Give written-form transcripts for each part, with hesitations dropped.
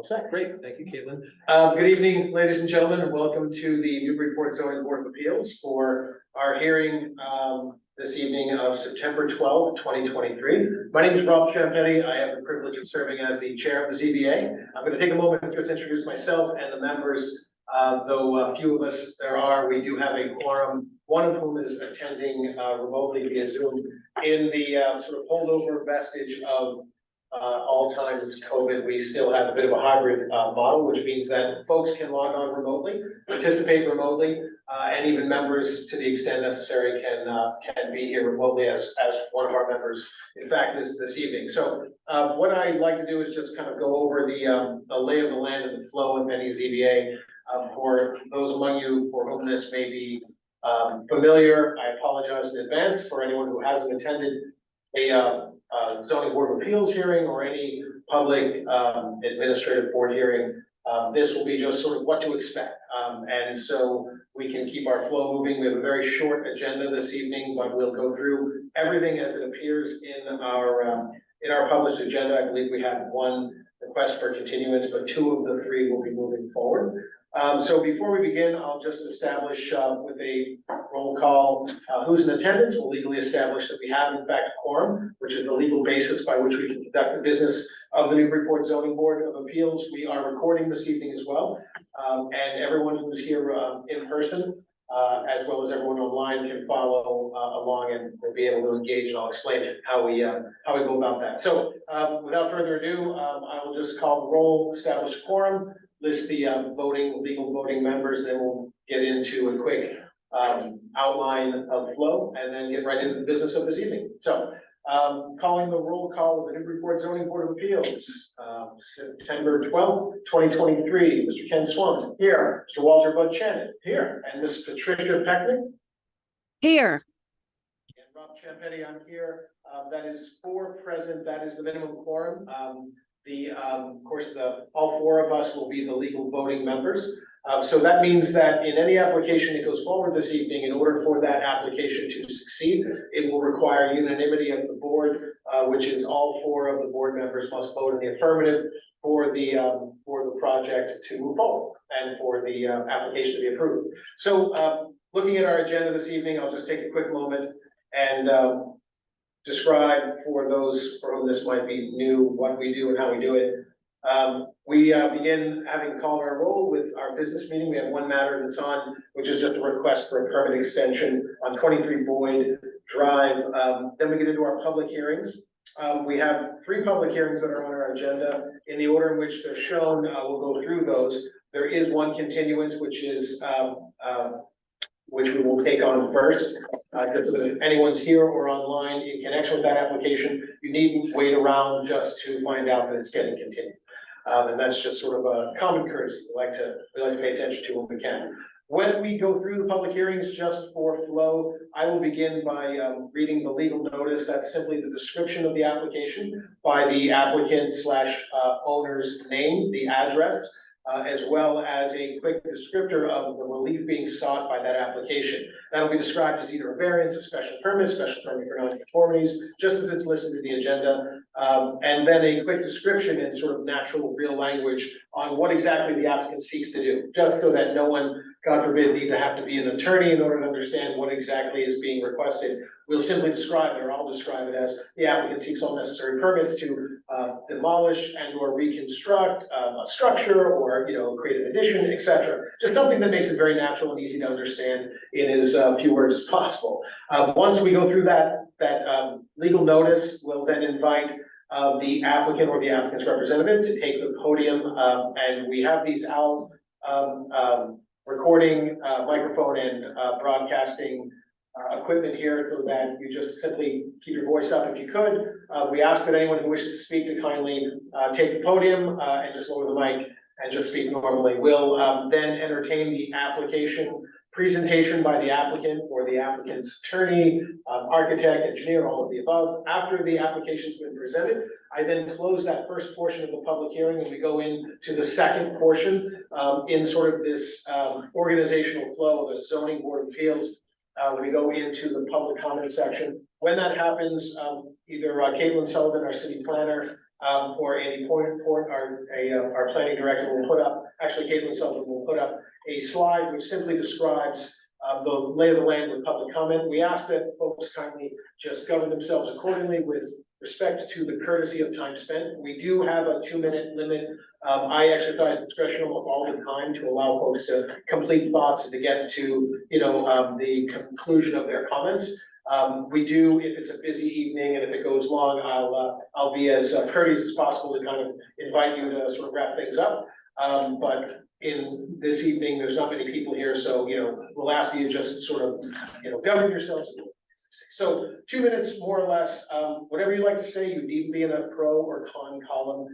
set. Great. Thank you, Caitlin. Good evening, ladies and gentlemen, and welcome to the Newburyport Zoning Board of Appeals for our hearing this evening of September 12th, 2023. My name is Rob Champetti. I have the privilege of serving as the chair of the ZBA. I'm going to take a moment to just introduce myself and the members. Though few of us there are, we do have a quorum, one of whom is attending remotely via Zoom in the sort of holdover vestige of all times COVID. We still have a bit of a hybrid model, which means that folks can log on remotely, participate remotely, and even members, to the extent necessary, can be here remotely as one of our members, in fact, is this evening. So what I'd like to do is just kind of go over the lay of the land and the flow of any ZBA. For those among you for whom this may be familiar, I apologize in advance. For anyone who hasn't attended a zoning board of appeals hearing or any public administrative board hearing, this will be just sort of what to expect. And so we can keep our flow moving. We have a very short agenda this evening, but we'll go through everything as it appears in our published agenda. I believe we have one request for continuance, but two of the three will be moving forward. So before we begin, I'll just establish with a roll call who's in attendance. We'll legally establish that we have in fact a quorum, which is the legal basis by which we can conduct the business of the Newburyport Zoning Board of Appeals. We are recording this evening as well, and everyone who's here in person, as well as everyone online, can follow along and will be able to engage, and I'll explain it how we go about that. So without further ado, I will just call the roll, establish a quorum, list the legal voting members, then we'll get into a quick outline of flow and then get right into the business of this evening. So calling the roll call of the Newburyport Zoning Board of Appeals, September 12th, 2023, Mr. Ken Swan here, Mr. Walter Bud Shannon here, and Ms. Patricia Peckman here. And Rob Champetti, I'm here. That is 4 present. That is the minimum quorum. Of course, all 4 of us will be the legal voting members. So that means that in any application that goes forward this evening, in order for that application to succeed, it will require unanimity of the board, which is all 4 of the board members must vote in the affirmative for the project to move forward and for the application to be approved. So looking at our agenda this evening, I'll just take a quick moment and describe for those for whom this might be new what we do and how we do it. We begin having called our roll with our business meeting. We have one matter that's on, which is just a request for a permit extension on 23 Boyd Drive. Then we get into our public hearings. We have 3 public hearings that are on our agenda. In the order in which they're shown, we'll go through those. There is one continuance, which we will take on first. Just so that if anyone's here or online in connection with that application, you needn't wait around just to find out that it's getting continued. And that's just sort of a common courtesy we like to pay attention to when we can. When we go through the public hearings, just for flow, I will begin by reading the legal notice. That's simply the description of the application by the applicant / owner's name, the address, as well as a quick descriptor of the relief being sought by that application. That'll be described as either a variance, a special permit for non-conformities, just as it's listed in the agenda, and then a quick description in sort of natural, real language on what exactly the applicant seeks to do, just so that no one, God forbid, need to have to be an attorney in order to understand what exactly is being requested. We'll simply describe it, or I'll describe it as the applicant seeks all necessary permits to demolish and or reconstruct a structure, or create an addition, etc. Just something that makes it very natural and easy to understand in as few words as possible. Once we go through that legal notice, we'll then invite the applicant or the applicant's representative to take the podium, and we have these out recording microphone and broadcasting equipment here, so that you just simply keep your voice up if you could. We ask that anyone who wishes to speak to kindly take the podium and just lower the mic and just speak normally. We'll then entertain the application presentation by the applicant or the applicant's attorney, architect, engineer, all of the above. After the application's been presented, I then close that first portion of the public hearing, and we go into the second portion in sort of this organizational flow of a zoning board of appeals. We go into the public comment section. When that happens, either Caitlin Sullivan, our city planner, or Andy Port, our planning director, will put up, actually Caitlin Sullivan will put up a slide which simply describes the lay of the land with public comment. We ask that folks kindly just govern themselves accordingly with respect to the courtesy of time spent. We do have a 2-minute limit. I exercise discretion all the time to allow folks to complete thoughts and to get to, the conclusion of their comments. We do, if it's a busy evening and if it goes long, I'll be as courteous as possible to kind of invite you to sort of wrap things up. But in this evening, there's not many people here, so, we'll ask you just sort of, govern yourselves. So 2 minutes, more or less, whatever you'd like to say. You needn't be in a pro or con column.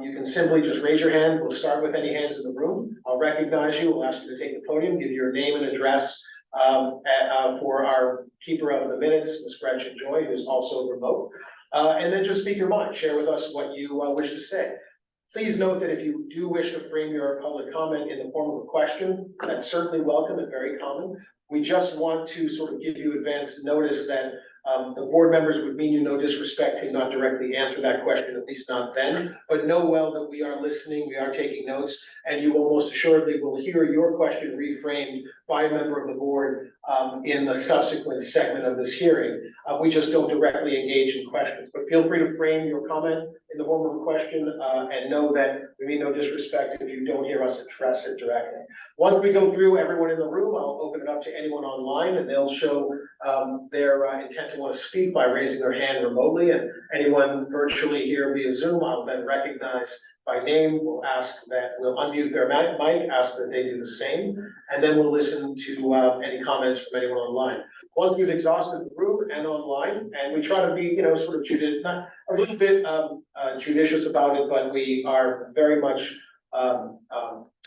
You can simply just raise your hand. We'll start with any hands in the room. I'll recognize you. We'll ask you to take the podium, give your name and address for our keeper of the minutes, Ms. Gretchen Joy, who's also remote. And then just speak your mind. Share with us what you wish to say. Please note that if you do wish to frame your public comment in the form of a question, that's certainly welcome and very common. We just want to sort of give you advance notice that the board members would mean you no disrespect to not directly answer that question, at least not then, but know well that we are listening, we are taking notes, and you almost assuredly will hear your question reframed by a member of the board in the subsequent segment of this hearing. We just don't directly engage in questions, but feel free to frame your comment in the form of a question and know that we mean no disrespect if you don't hear us address it directly. Once we go through everyone in the room, I'll open it up to anyone online and they'll show their intent to want to speak by raising their hand remotely, and anyone virtually here via Zoom, I'll then recognize by name. We'll unmute their mic, ask that they do the same, and then we'll listen to any comments from anyone online. Once we've exhausted the room and online, and we try to be, sort of a little bit judicious about it, but we are very much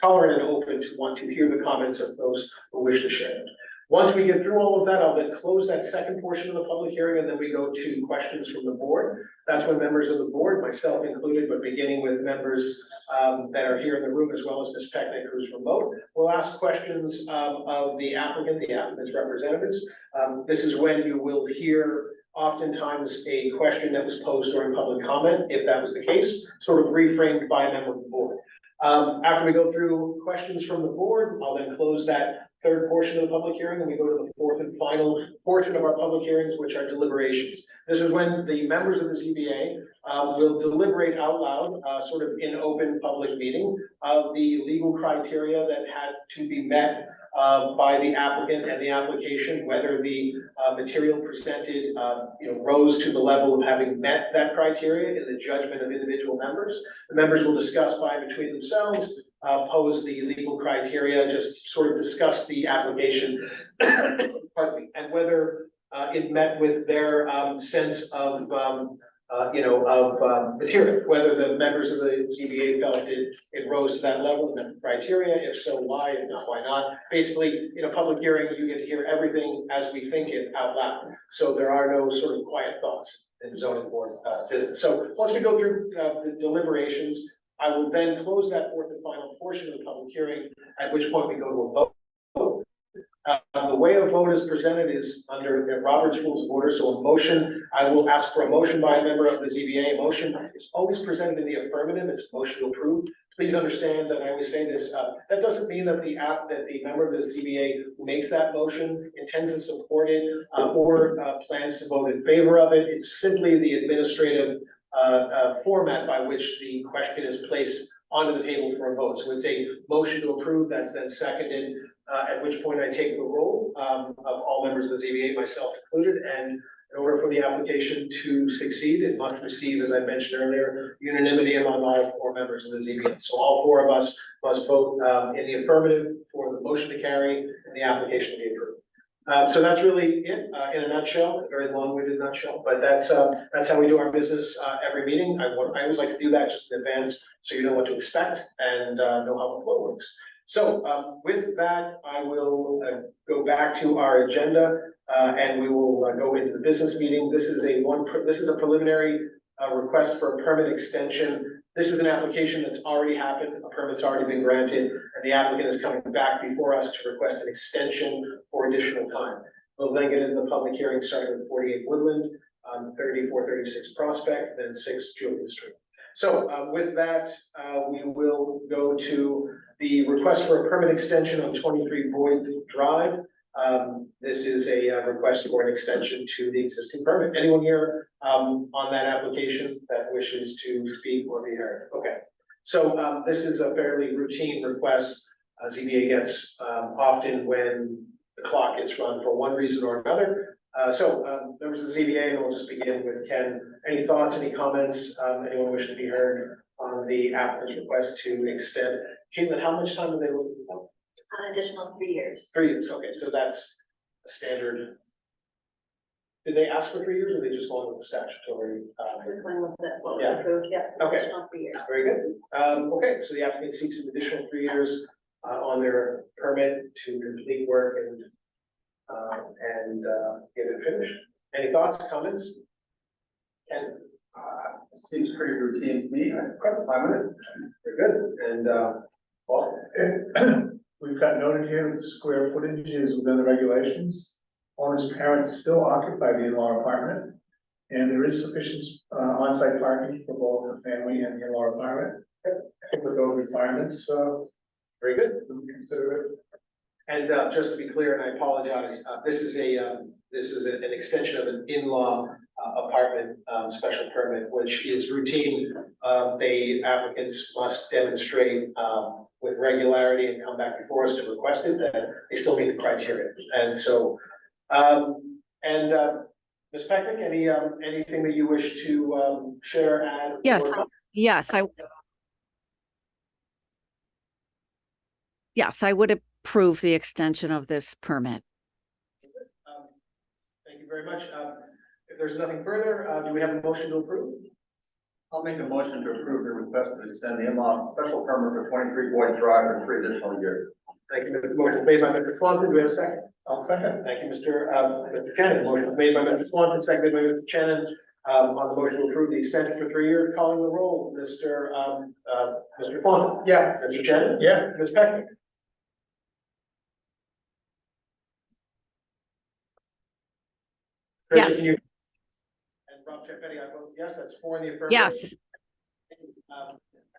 tolerant and open to want to hear the comments of those who wish to share it. Once we get through all of that, I'll then close that second portion of the public hearing, and then we go to questions from the board. That's when members of the board, myself included, but beginning with members that are here in the room, as well as Ms. Pecknick, who's remote, will ask questions of the applicant's representatives. This is when you will hear oftentimes a question that was posed during public comment, if that was the case, sort of reframed by a member of the board. After we go through questions from the board, I'll then close that third portion of the public hearing, and we go to the fourth and final portion of our public hearings, which are deliberations. This is when the members of the ZBA will deliberate out loud, sort of in open public meeting, of the legal criteria that had to be met by the applicant and the application, whether the material presented, rose to the level of having met that criteria in the judgment of individual members. The members will discuss between themselves, pose the legal criteria, just sort of discuss the application, pardon me, and whether it met with their sense of material, whether the members of the ZBA felt it rose to that level and met the criteria. If so, why? If not, why not? Basically, in a public hearing, you get to hear everything as we think it out loud. So there are no sort of quiet thoughts in zoning board business. So once we go through the deliberations, I will then close that fourth and final portion of the public hearing, at which point we go to a vote. The way a vote is presented is under Robert's Rules of Order. So a motion, I will ask for a motion by a member of the ZBA. A motion is always presented in the affirmative. It's a motion to approve. Please understand that I always say this. That doesn't mean that the member of the ZBA who makes that motion intends to support it or plans to vote in favor of it. It's simply the administrative format by which the question is placed onto the table for a vote. So it's a motion to approve that's then seconded, at which point I take the roll of all members of the ZBA, myself included, and in order for the application to succeed, it must receive, as I mentioned earlier, unanimity among all four members of the ZBA. So all four of us must vote in the affirmative for the motion to carry and the application to be approved. So that's really it in a nutshell, a very long-winded nutshell, but that's how we do our business every meeting. I always like to do that just in advance so you know what to expect and know how the flow works. So with that, I will go back to our agenda and we will go into the business meeting. This is a preliminary request for a permit extension. This is an application that's already happened, a permit's already been granted, and the applicant is coming back before us to request an extension for additional time. We'll then get into the public hearing starting with 48 Woodland, 3436 Prospect, then 6 Julia Street. So with that, we will go to the request for a permit extension on 23 Boyd Drive. This is a request for an extension to the existing permit. Anyone here on that application that wishes to speak or be heard? Okay. So this is a fairly routine request. ZBA gets often when the clock gets run for one reason or another. Members of the ZBA, and we'll just begin with Ken. Any thoughts, any comments, anyone wishing to be heard on the applicant's request to extend? Caitlin, how much time are they looking for? An additional 3 years. 3 years, okay, so that's a standard. Did they ask for 3 years, or they just going with the statutory? This one was what was Yeah. approved, yeah. Okay. Additional 3 years. Very good. Okay, so the applicant seeks an additional 3 years on their permit to complete work and get it finished. Any thoughts, comments? Ken? Seems pretty routine to me. I'm fine with it. Very good. And Paul? We've got noted here that the square footage is within the regulations. Owner's parents still occupy the in-law apartment. And there is sufficient on-site parking for both the family and the in-law apartment. I think with those requirements, Very good. we consider it. And just to be clear, and I apologize, this is an extension of an in-law apartment special permit, which is routine. The applicants must demonstrate with regularity and come back before us to request it, that they still meet the criteria. And so, Ms. Pecknick, anything that you wish to share, add? Yes, or- yes, I would approve the extension of this permit. Thank you very much. If there's nothing further, do we have a motion to approve? I'll make a motion to approve the request to extend the in-law special permit for 23 Boyd Drive for 3 additional years. Thank you. The motion is made by Mr. Swanton. Do we have a second? I'll second. Thank you, Mr. Shannon. Motion is made by Mr. Swanton, seconded by Mr. Shannon. On the motion to approve the extension for 3 years, calling the roll, Mr. Swanton. Yeah. Mr. Shannon. Yeah. Ms. Pecknick. Yes. Tricia, can you- And Rob Chiappetti, I vote yes. That's 4 in the affirmative. Yes,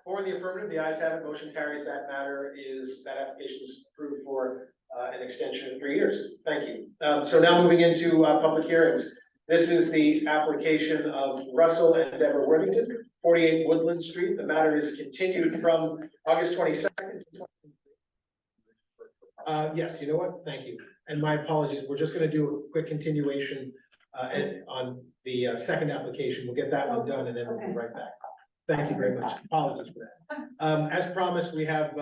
4 in the affirmative, the ayes have it, motion carries. That application is approved for an extension of 3 years. Thank you. So now moving into public hearings. This is the application of Russell and Deborah Worthington, 48 Woodland Street. The matter is continued from August 22nd. Yes, you know what? Thank you. And my apologies, we're just gonna do a quick continuation on the second application. We'll get that one done and then we'll be right back. Thank you very much. Apologies for that. As promised, we have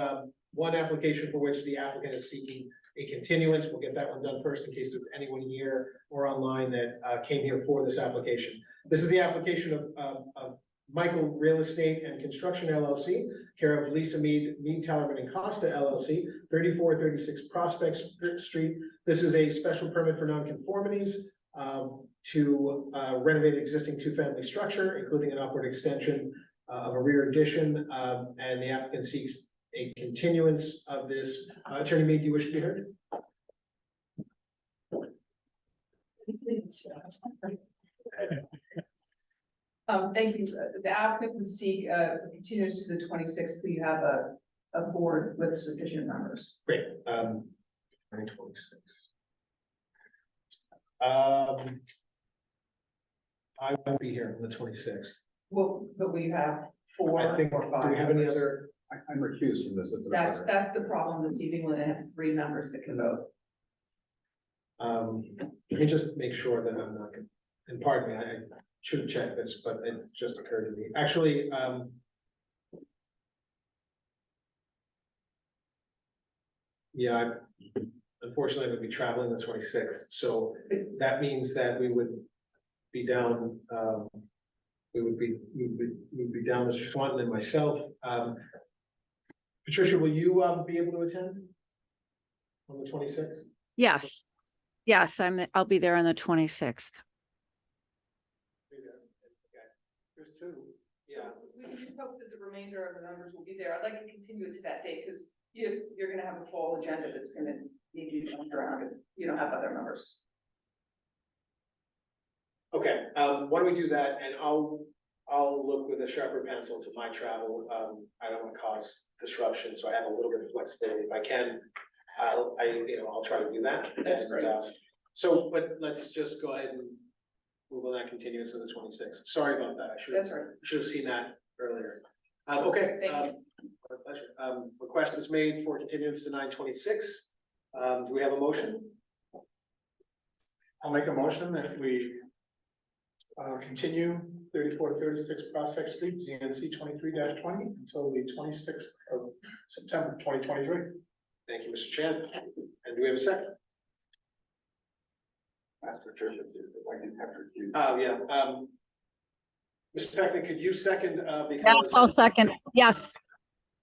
one application for which the applicant is seeking a continuance. We'll get that one done first in case there's anyone here or online that came here for this application. This is the application of Michael Real Estate and Construction LLC, care of Lisa Mead, Tellerman and Costa LLC, 3436 Prospect Street. This is a special permit for nonconformities to renovate an existing two-family structure, including an upward extension of a rear addition, and the applicant seeks a continuance of this. Attorney Mead, do you wish to be heard? Thank you. The applicant would seek continuance to the 26th, so you have a board with sufficient numbers. Great. 2026. I won't be here on the 26th. Well, but we have 4 I think, or do 5. we have any members. other? I'm recused from this. That's the problem this evening. We're gonna have 3 members that can vote. Let me just make sure that I'm not, and pardon me, I should have checked this, but it just occurred to me. Actually, yeah, unfortunately, I would be traveling the 26th, so that means that we would be down, we would be down, Mr. Swanton and myself. Patricia, will you be able to attend on the 26th? yes, yes, I'll be there on the 26th. There's 2. Yeah. We can just hope that the remainder of the members will be there. I'd like to continue it to that date because you're gonna have a full agenda that's gonna need to be jumped around if you don't have other members. Okay, why don't we do that, and I'll I'll look with a sharper pencil to my travel. I don't want to cause disruption, so I have a little bit of flexibility. If I can, I'll try to do that. That's great. So, but let's just go ahead and move on that continuance to the 26th. Sorry about that. That's right. Should have seen that earlier. Okay. Thank you. My pleasure. Request is made for continuance to 9/26. Do we have a motion? I'll make a motion that we continue 3436 Prospect Street, ZNC 23-20 until the 26th of September 2023. Thank you, Mr. Chan. And do we have a second? Ask Patricia, if I can have her do. Oh, yeah. Mr. Peckman, could you second, because? Yes, I'll second. Yes.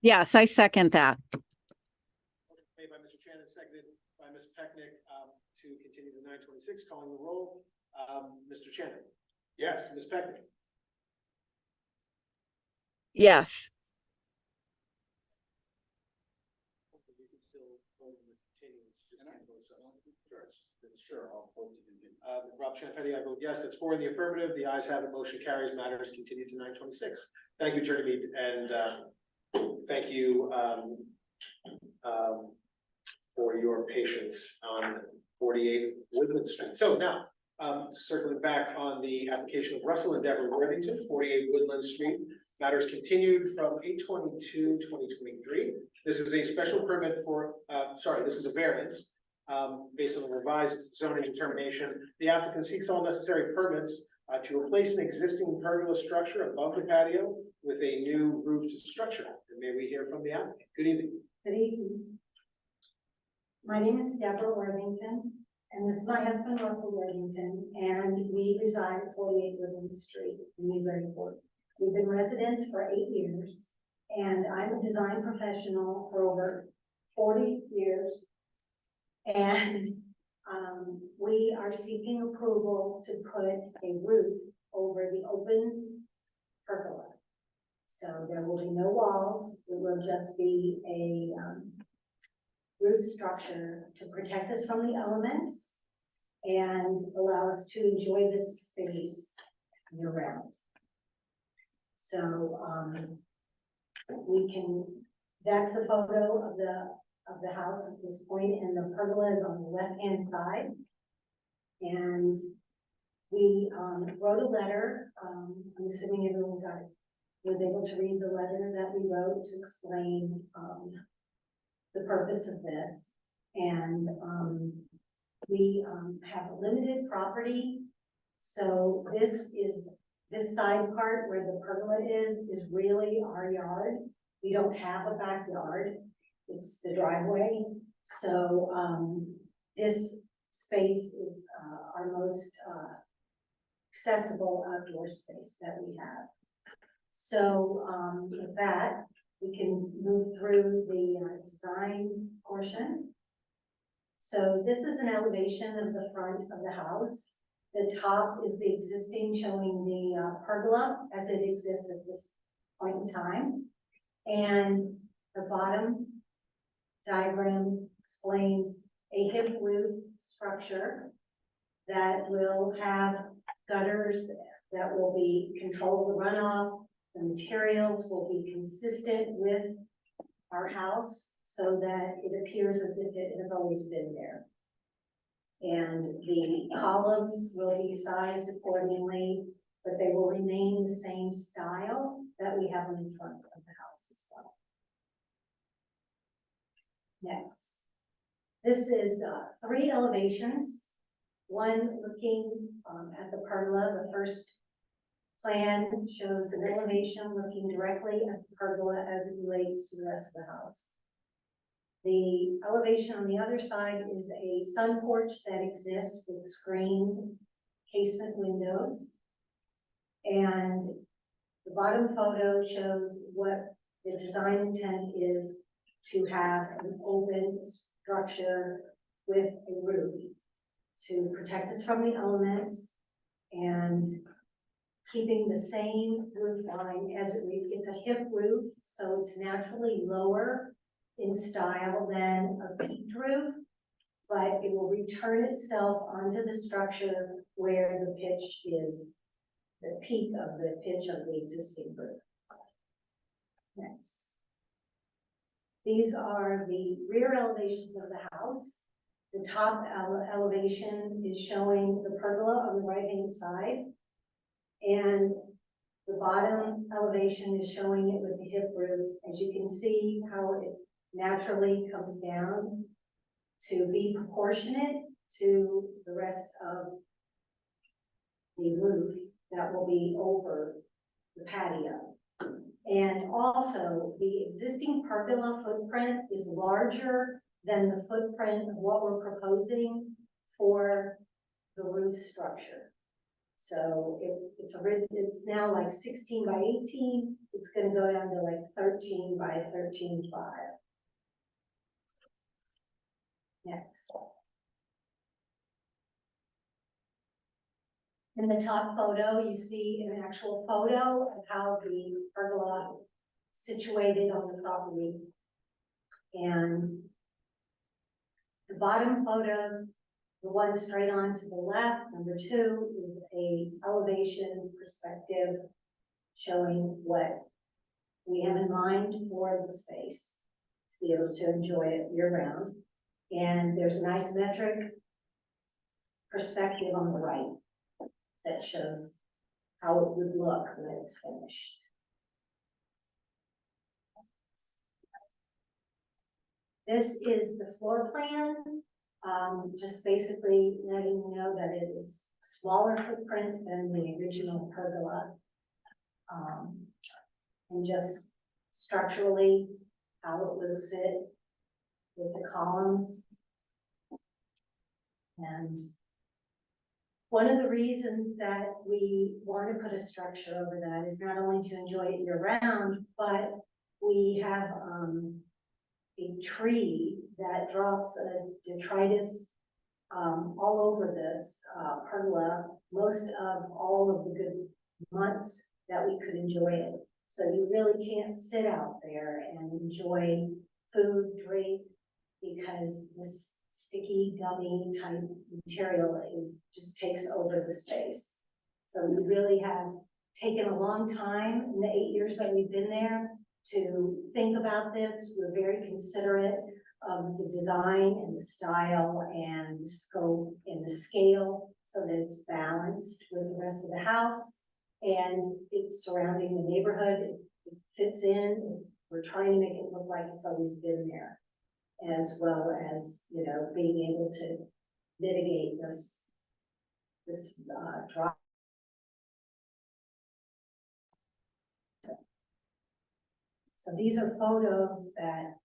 Yes, I second that. Made by Mr. Chan and seconded by Ms. Pecknick, to continue to 9/26, calling the roll. Mr. Chan. Yes. Ms. Pecknick. Yes. You can still vote in the continuance, just can't vote subsequently. Sure, it's just been Sure, I'll vote to continue. Rob Champetti, I vote yes. That's 4 in the affirmative. The ayes have it. Motion carries. Matters continued to 9/26. Thank you, Attorney Mead, and thank you for your patience on 48 Woodland Street. So now, circling back on the application of Russell and Deborah Worthington, 48 Woodland Street. Matters continued from 8/22/2023. This is a special permit for, this is a variance. Based on the revised zoning determination, the applicant seeks all necessary permits to replace an existing pergola structure above the patio with a new roofed structure. And may we hear from the applicant? Good evening. Good evening. My name is Deborah Worthington, and this is my husband Russell Worthington, and we reside at 48 Woodland Street in Newburyport. We've been residents for 8 years, and I'm a design professional for over 40 years. And we are seeking approval to put a roof over the open pergola. So there will be no walls, it will just be a roof structure to protect us from the elements and allow us to enjoy this space year round. So that's the photo of the house at this point, and the pergola is on the left-hand side. And we wrote a letter, I'm assuming everyone was able to read the letter that we wrote to explain the purpose of this. And we have a limited property. So this side part where the pergola is really our yard. We don't have a backyard, it's the driveway. So this space is our most accessible outdoor space that we have. So with that, we can move through the design portion. So this is an elevation of the front of the house. The top is the existing, showing the pergola as it exists at this point in time. And the bottom diagram explains a hip roof structure that will have gutters that will be control the runoff. The materials will be consistent with our house so that it appears as if it has always been there. And the columns will be sized accordingly, but they will remain the same style that we have in the front of the house as well. Next, this is 3 elevations. One looking at the pergola. The first plan shows an elevation looking directly at the pergola as it relates to the rest of the house. The elevation on the other side is a sun porch that exists with screened casement windows. And the bottom photo shows what the design intent is, to have an open structure with a roof to protect us from the elements and keeping the same roof line as it's a hip roof, so it's naturally lower in style than a peaked roof, but it will return itself onto the structure where the pitch is the peak of the pitch of the existing roof. Next. These are the rear elevations of the house. The top elevation is showing the pergola on the right-hand side. And the bottom elevation is showing it with the hip roof. As you can see how it naturally comes down to be proportionate to the rest of the roof that will be over the patio. And also, the existing pergola footprint is larger than the footprint of what we're proposing for the roof structure. So it's now like 16 by 18, it's gonna go down to like 13 by 13.5. Next. In the top photo, you see an actual photo of how the pergola situated on the property. And the bottom photos, the one straight on to the left, number 2, is a elevation perspective showing what we have in mind for the space to be able to enjoy it year round. And there's an isometric perspective on the right that shows how it would look when it's finished. This is the floor plan, just basically letting you know that it is smaller footprint than the original pergola. And just structurally how it will sit with the columns. And one of the reasons that we want to put a structure over that is not only to enjoy it year round, but we have a tree that drops a detritus all over this pergola most of all of the good months that we could enjoy it. So you really can't sit out there and enjoy food, drink, because this sticky, gummy type material just takes over the space. So we really have taken a long time in the 8 years that we've been there to think about this. We're very considerate of the design and the style and the scope and the scale so that it's balanced with the rest of the house and it's surrounding the neighborhood. It fits in. We're trying to make it look like it's always been there, as well as, you know, being able to mitigate this drop. So these are photos that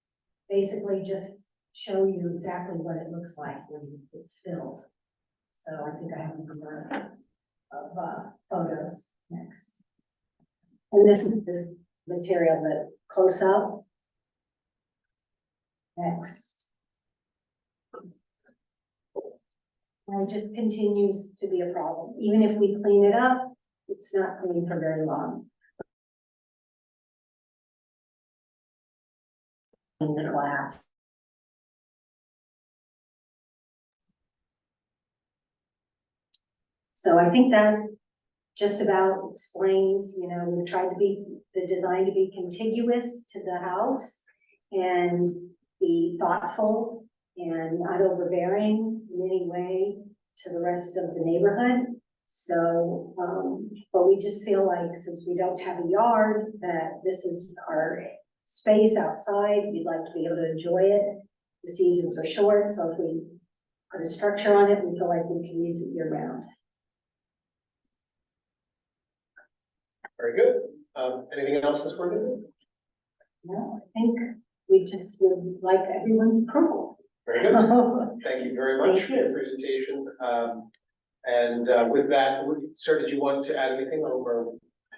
basically just show you exactly what it looks like when it's filled. So I think I have a number of photos next. And this is this material that close up. Next. And it just continues to be a problem. Even if we clean it up, it's not clean for very long. In the glass. So I think that just about explains, you know, we've tried to be the design to be contiguous to the house and be thoughtful and not overbearing in any way to the rest of the neighborhood. So, but we just feel like since we don't have a yard, that this is our space outside. We'd like to be able to enjoy it. The seasons are short, so if we put a structure on it, we feel like we can use it year round. Very good. Anything else, Ms. Worthington? No, I think we just would like everyone's approval. Very good. Thank you very much for your presentation. With that, sir, did you want to add anything over?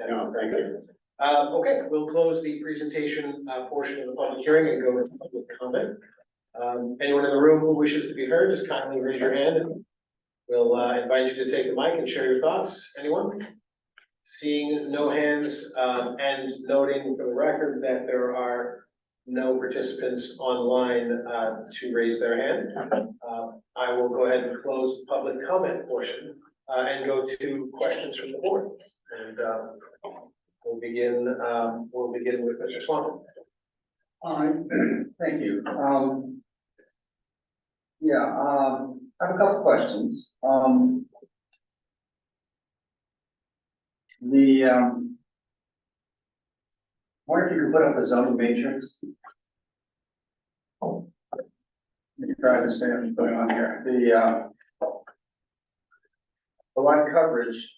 No, thank you. Okay, we'll close the presentation portion of the public hearing and go into public comment. Anyone in the room who wishes to be heard, just kindly raise your hand and we'll invite you to take the mic and share your thoughts. Anyone? Seeing no hands and noting for the record that there are no participants online to raise their hand, I will go ahead and close the public comment portion and go to questions from the board. And, we'll begin with Mr. Swan. Thank you. I have a couple questions. Wonder if you could put up a zoning matrix? You try to understand what's going on here. The lot coverage,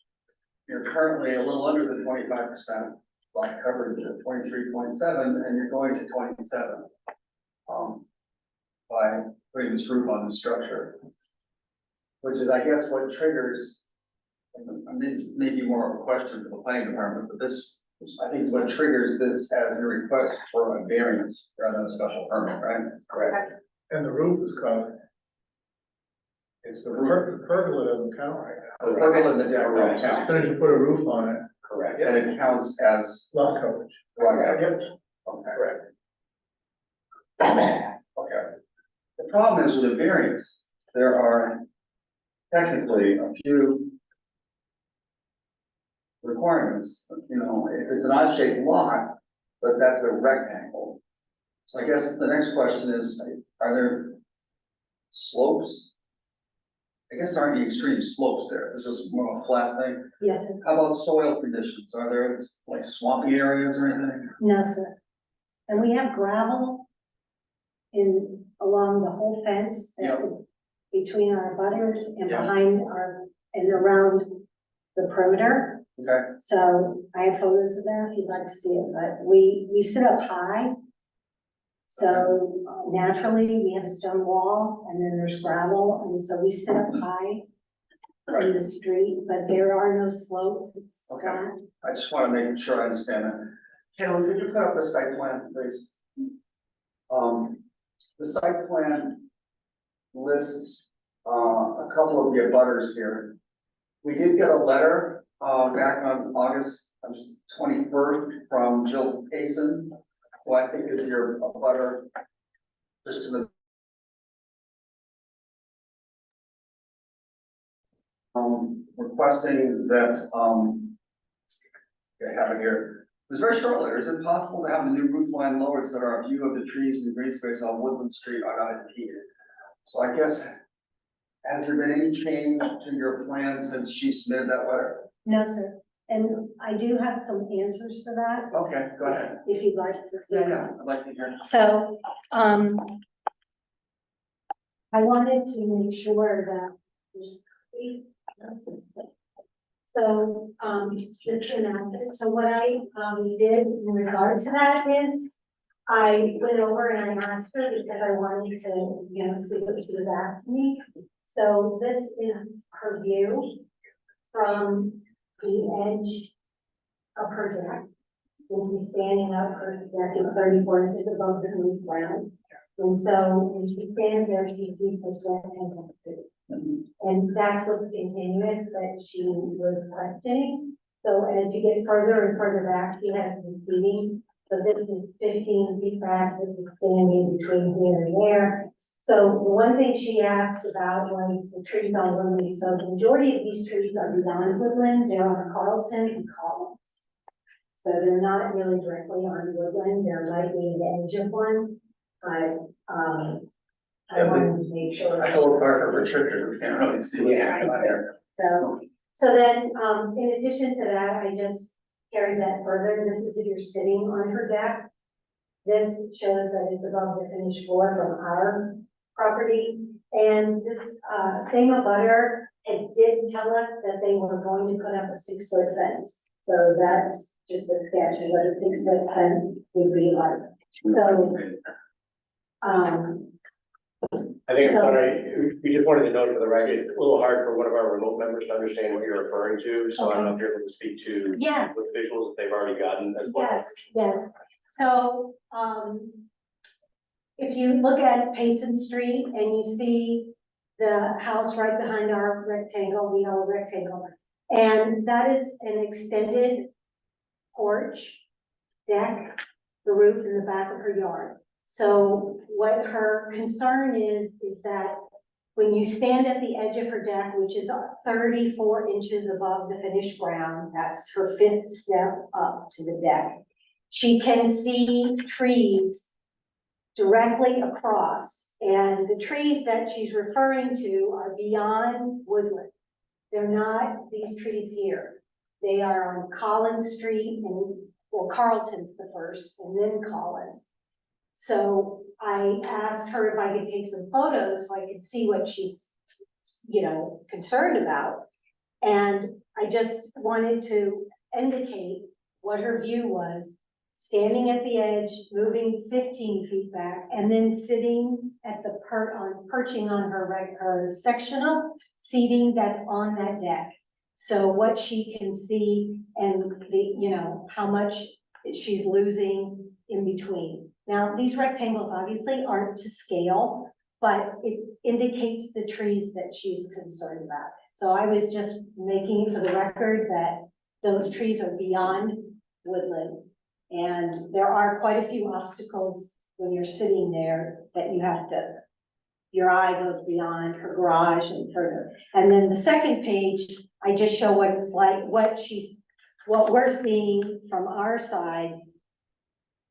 you're currently a little under the 25% lot coverage of 23.7, and you're going to 27. By putting this roof on the structure. Which is, I guess, what triggers, I mean, this may be more of a question for the planning department, but this, I think is what triggers this as a request for a variance rather than a special permit, right? Correct. And the roof is covered. It's the The roof, the pergola doesn't count right now. the pergola and the deck don't As count. soon as you put a roof on it, Correct. And it counts as, lot coverage. okay. Okay. The problem is with a variance, there are technically a few requirements, you know, if it's an odd shaped lot, but that's a rectangle. So I guess the next question is, are there slopes? I guess there aren't any extreme slopes there. This is more of a flat thing. Yes, sir. How about soil conditions? Are there like swampy areas or anything? No, sir. And we have gravel along the whole fence that Yeah. is between our butters and Yeah. behind and around the perimeter. Okay, So I have photos of that if you'd like to see it, but we sit up high. So naturally, we have a stone wall and then there's gravel, and so we sit up high in the street, but there are no slopes, it's Okay. flat. I just want to make sure I understand that. Carolyn, could you put up the site plan, please? The site plan lists, a couple of the abutters here. We did get a letter, back on August 21st from Jill Payson, who I think is your abutter, just to the requesting that, I have it here. It was very short letter. Is it possible to have the new roof line lowered so that our view of the trees and green space on Woodland Street are not impeded? So I guess, has there been any change to your plan since she submitted that letter? No, sir. And I do have some answers for that, Okay, go ahead. if you'd like to see. Yeah, I'd like to hear. So, I wanted to make sure that there's. So, so what I, did in regard to that is, I went over and I asked her because I wanted to, see what she was asking me. So this is her view from the edge of her deck. We'll be standing up, her deck is 34 inches above the roof ground. And so when she stands there, she sees this rectangle. And that's what's continuous that she was questioning. So as you get further and further back, she has some seating. So this is 15 feet back, this is standing between here and there. So the one thing she asked about was the trees on Woodland. So the majority of these trees are beyond Woodland, they're on Carlton and Collins. So they're not really directly on Woodland, they're like the edge of one, but, I wanted to make sure. I go far for Richard, we can't really see what's Yeah. going on there. So then, in addition to that, I just carried that further. This is if you're sitting on her deck. This shows that it's above the finished floor from our property. And this, thing of butter, it did tell us that they were going to put up a 6-foot fence. So that's just a sketch of what a 6-foot fence would be like. So, I think, we just wanted to note for the record, it's a little hard for one of our remote members to understand what you're referring to, so I don't know if you're able to speak to yes. with visuals that they've already gotten as well. Yes, yes. So, if you look at Payson Street and you see the house right behind our rectangle, the yellow rectangle, and that is an extended porch, deck, the roof in the back of her yard. So what her concern is that when you stand at the edge of her deck, which is 34 inches above the finished ground, that's her 5th step up to the deck. She can see trees directly across, and the trees that she's referring to are beyond woodland. They're not these trees here. They are on Collins Street and, well, Carlton's the first and then Collins. So I asked her if I could take some photos so I could see what she's, concerned about. And I just wanted to indicate what her view was, standing at the edge, moving 15 feet back, and then sitting at the perching on her sectional seating that's on that deck. So what she can see and how much she's losing in between. Now, these rectangles obviously aren't to scale, but it indicates the trees that she's concerned about. So I was just making it for the record that those trees are beyond woodland. And there are quite a few obstacles when you're sitting there that your eye goes beyond her garage and further. And then the second page, I just show what it's like, what we're seeing from our side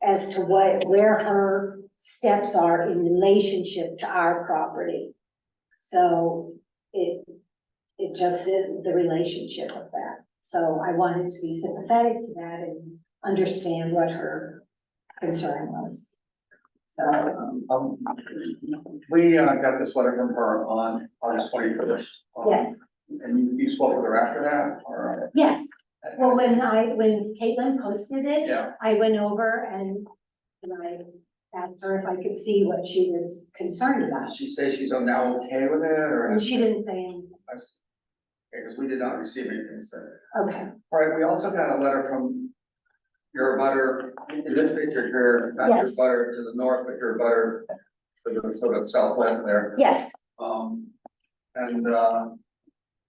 as to where her steps are in relationship to our property. So it just is the relationship of that. So I wanted to be sympathetic to that and understand what her concern was. So, We got this letter from her on August 21st. yes, And you spoke with her after that, or? yes. Well, when Caitlin posted it, Yeah, I went over and I asked her if I could see what she was concerned about. did she say she's now okay with it, or? And she didn't say anything. Because we did not receive anything, so. Okay, All right, we also got a letter from your butter, in this picture here, not your Yes. butter to the north, but your butter to the sort of southwest there. yes, And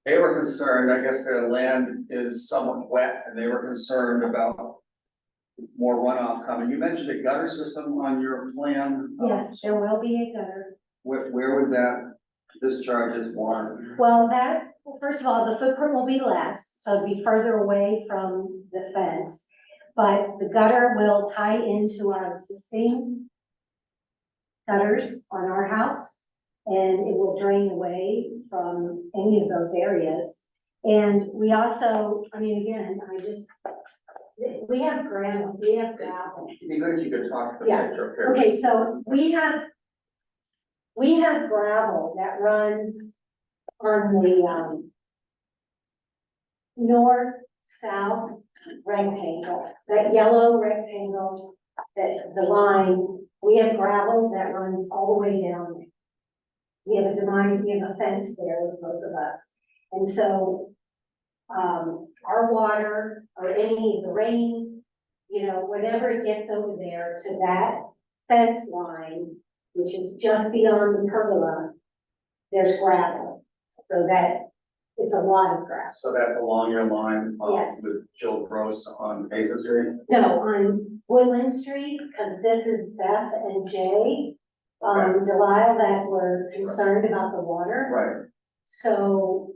they were concerned, I guess their land is somewhat wet, and they were concerned about more runoff coming. You mentioned a gutter system on your plan. yes, there will be a gutter. Where would that discharge its water? Well, first of all, the footprint will be less, so it'll be further away from the fence. But the gutter will tie into our existing gutters on our house, and it will drain away from any of those areas. And we also, again, we have gravel. It'd be good if you could talk to the Yeah. picture here. Okay, so we have gravel that runs on the north-south rectangle, that yellow rectangle, that the line, we have gravel that runs all the way down there. We have a fence there with both of us. And so, our water or any of the rain, whatever it gets over there to that fence line, which is just beyond the pergola, there's gravel. So that, it's a lot of gravel. So that's along your line, Yes. with Jill Gross on Basin Street? No, on Woodland Street, because this is Beth and Jay, Delisle, that were concerned about the water. Right. So,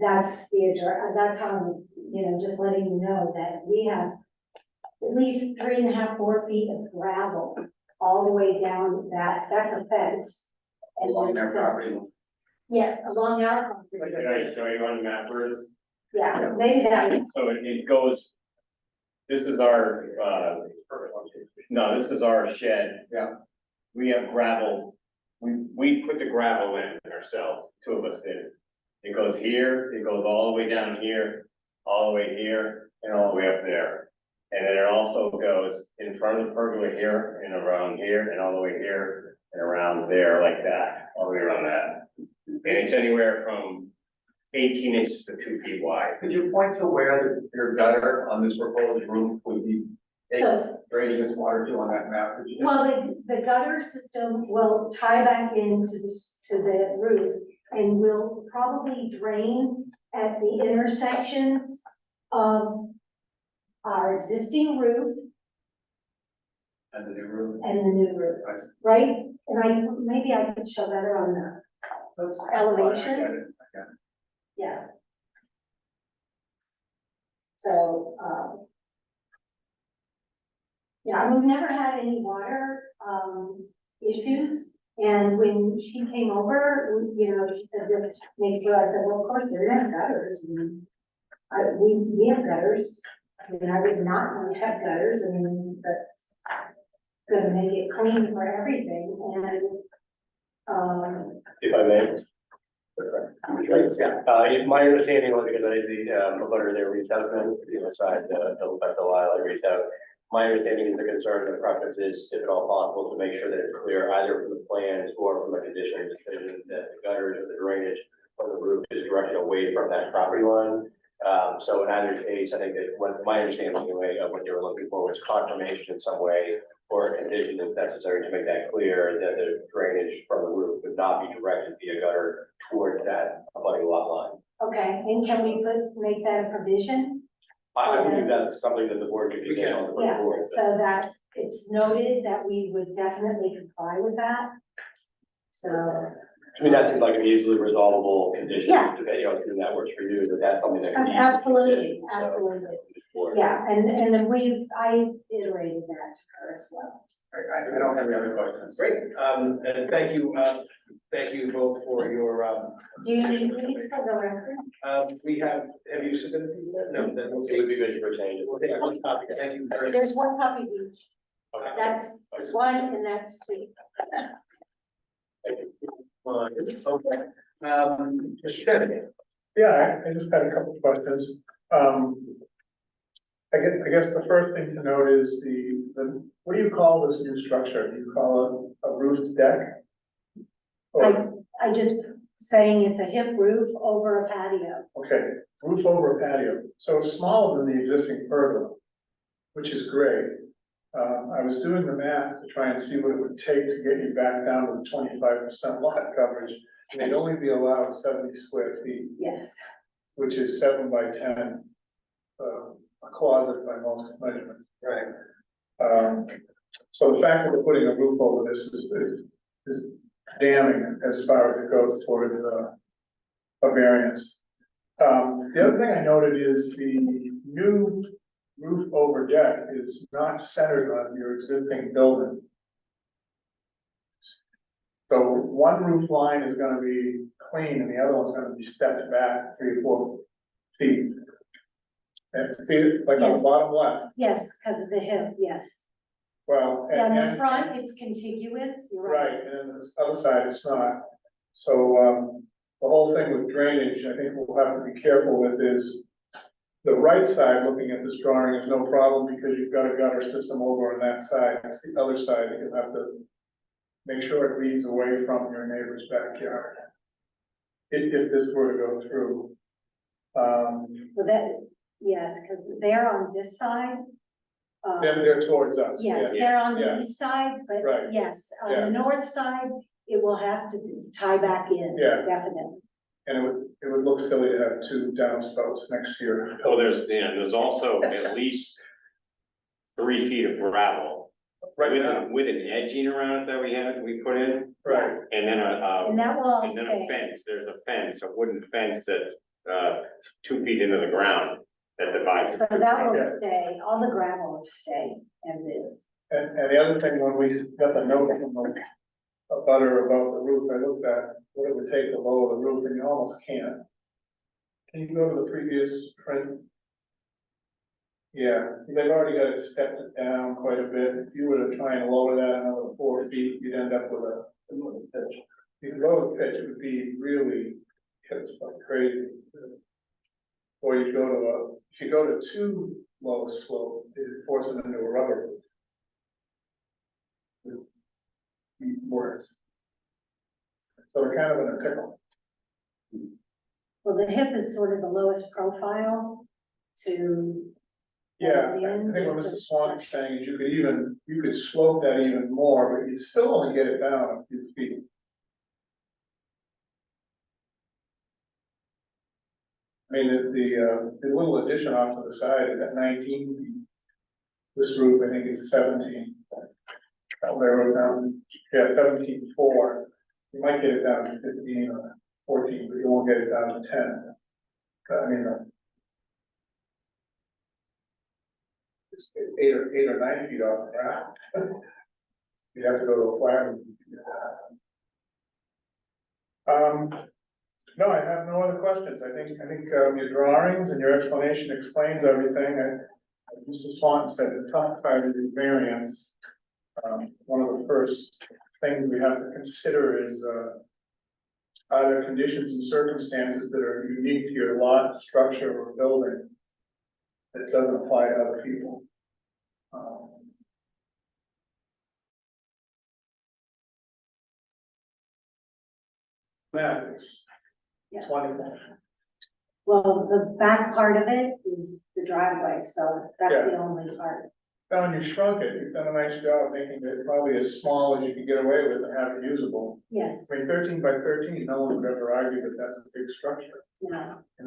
that's the address, that's how, just letting you know that we have at least 3.5, 4 feet of gravel all the way down that's a fence. And Along then their fence. property. Yes, along our Can property. I show you on the map where it is? Yeah, maybe that, So it goes, this is our, no, this is our shed. Yeah. We have gravel, we put the gravel in ourselves, 2 of us did. It goes here, it goes all the way down here, all the way here, and all the way up there. And then it also goes in front of the pergola here, and around here, and all the way here, and around there like that, all the way around that. And it's anywhere from 18 inches to 2 feet wide. Could you point to where your gutter on this proposed roof would be so, draining its water to on that map? Could you- well, the gutter system will tie back into the roof and will probably drain at the intersections of our existing roof And the new roof. and the new roof, I see. right? And maybe I could show better on the, That's fine, Elevation? I get it, I get it. yeah. So, yeah, we've never had any water, issues. And when she came over, you know, she said, "Let's make sure," I said, "Well, of course, they're in gutters, and we have gutters. I mean, I would not want to have gutters, I mean, that's gonna make it clean for everything, and, If I may. My understanding was because I, the letter there reached out to me, the other side, the Lyle, I reached out. My understanding is the concern and the preference is, if at all possible, to make sure that it's clear either from the plans or from the condition decision that the gutters or the drainage from the roof is directed away from that property line. So in either case, I think that what my understanding anyway of what they were looking for was confirmation in some way or a condition if necessary to make that clear that the drainage from the roof would not be directed via gutter towards that abutting lot line. okay, and can we make that a provision? I believe that's something that the board could do on the Yeah, board. so that it's noted that we would definitely comply with that. So, To me, that seems like an easily resolvable condition. Yeah. You know, if that works for you, that that's something that could be. absolutely, So, absolutely, for- yeah, and then I iterated that to her as well. I don't have any other questions. Great, and thank you both for your, Do you need these for the record? we have you submitted these yet? No, then we'll It take, would be good to retain it. we'll take one copy, thank you very much. There's one copy each, Okay. that's one and that's two. Thank you. Okay, Mr. Kennedy. Yeah, I just had a couple of questions. I guess the first thing to note is what do you call this new structure? Do you call it a roofed deck? Or, I just saying it's a hip roof over a patio. okay, roof over a patio, so it's smaller than the existing pergola, which is great. I was doing the math to try and see what it would take to get you back down to the 25% lot coverage. And they'd only be allowed 70 square feet, Yes, which is 7 by 10. A closet by most measurements. Right. So the fact that we're putting a roof over this is damning as far as it goes towards a variance. The other thing I noted is the new roof over deck is not centered on your existing building. So one roof line is gonna be clean and the other one's gonna be stepped back 3 or 4 feet. And see it, like on the Yes. bottom left, yes, because of the hip, yes. well. Down the and- front, it's contiguous, you're Right, right. and the other side it's not. So, the whole thing with drainage, I think we'll have to be careful with is the right side, looking at this drawing, is no problem because you've got a gutter system over on that side. It's the other side that you have to make sure it leads away from your neighbor's backyard. If this were to go through. Well, that, yes, because they're on this side. Then they're towards us. Yes, yeah. they're on the yeah. east side, but Right. yes, on Yeah. the north side, it will have to tie back in, Yeah. definitely. And it would look silly to have 2 downspouts next to your. Oh, there's also at least 3 feet of gravel. Right now. With an edging around it that we put in, Right, and then And that will all and then a stay. fence, there's a fence, a wooden fence that, 2 feet into the ground that divides. So that Yeah. will stay, all the gravel will stay as is. and the other thing, when we got the note from a butter about the roof, I looked at what it would take to lower the roof, and you almost can't. Can you go to the previous print? Yeah, they've already got it stepped it down quite a bit. If you were to try and lower that another 4 feet, you'd end up with a pitch. If you lower the pitch, it would be really, it's like crazy. Or you go to if you go to too low a slope, it forces it into a rubber roof. It'd be worse. So we're kind of in a pickle. Well, the hip is sort of the lowest profile to. Yeah, I the end think what of the Mr. Swan is saying is you could slope that even more, but you'd still only get it down a few feet. I mean, the little addition off to the side is at 19 feet. This roof, I think, is 17. They wrote down, yeah, 17.4. You might get it down to 15 or 14, but you won't get it down to 10. I mean, it's 8 or 9 feet off the ground. You'd have to go to a flat. No, I have no other questions. I think your drawings and your explanation explains everything. Mr. Swanton said the tough part of the variance. One of the first things we have to consider is, are there conditions and circumstances that are unique to your lot, structure, or building that doesn't apply to other people? That is Yeah. 24. Well, the back part of it is the driveway, so that's Yeah. the only part. Now, when you shrunk it, you've done a nice job making it probably as small as you can get away with and have it usable. Yes, I mean, 13 by 13, no one would ever argue that that's a big structure. you know, You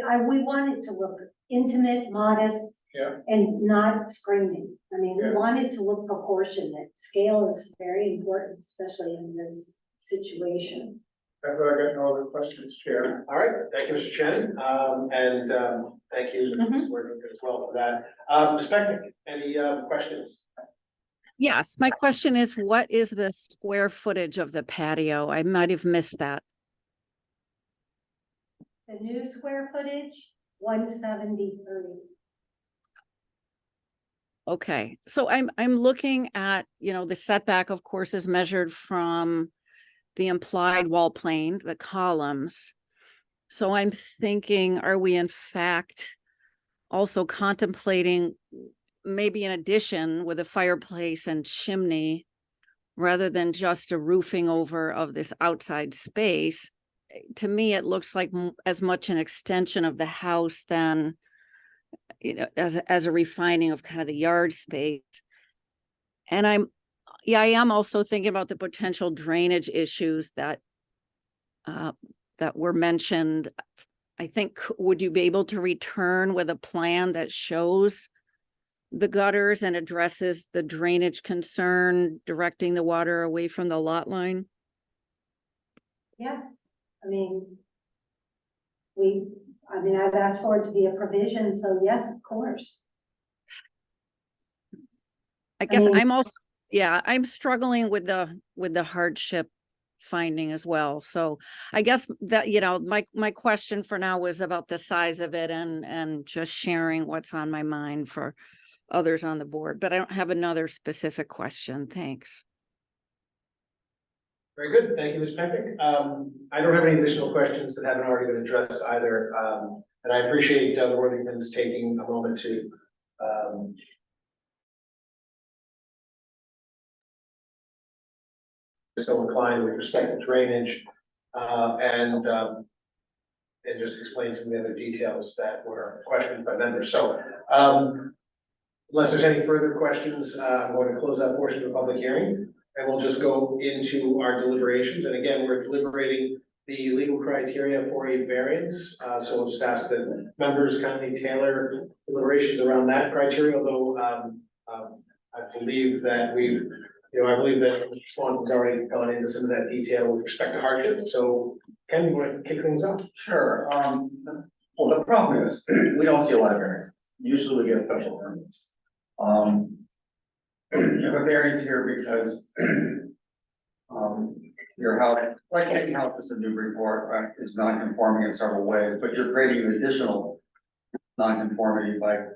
know? we want it to look intimate, modest. Yeah. And not screaming. I mean, we Yeah. want it to look proportionate. Scale is very important, especially in this situation. That's what I got, no other questions, Chair. All right, thank you, Mr. Shannon, thank you, Mhm. Gordon, as well for that. Ms. Pecknick, any questions? Yes, my question is, what is the square footage of the patio? I might have missed that. The new square footage, 173. Okay, so I'm looking at, the setback, of course, is measured from the implied wall plane, the columns. So I'm thinking, are we in fact also contemplating maybe an addition with a fireplace and chimney rather than just a roofing over of this outside space? To me, it looks like as much an extension of the house than, as a refining of kind of the yard space. And I am also thinking about the potential drainage issues that were mentioned. I think, would you be able to return with a plan that shows the gutters and addresses the drainage concern, directing the water away from the lot line? Yes, I mean, I've asked for it to be a provision, so yes, of course. I guess mean- I'm also, I'm struggling with the hardship finding as well. So I guess that, my question for now was about the size of it and just sharing what's on my mind for others on the board, but I don't have another specific question. Thanks. Very good, thank you, Ms. Pecknick. I don't have any additional questions that haven't already been addressed either, and I appreciate Worthington's taking a moment to so inclined with respect to drainage, and just explain some of the other details that were questioned by members. So, unless there's any further questions, I'm going to close that portion of the public hearing, and we'll just go into our deliberations. And again, we're deliberating the legal criteria for a variance, so we'll just ask that members kindly tailor deliberations around that criteria, although I believe that I believe that Mr. Swan has already gone into some of that detail with respect to hardship. So Ken, you want to kick things off? Sure, well, the problem is, we don't see a lot of variance, usually we get special permits. You have a variance here because your house, like any house in Newburyport, right, is non-conforming in several ways, but you're creating an additional non-conformity by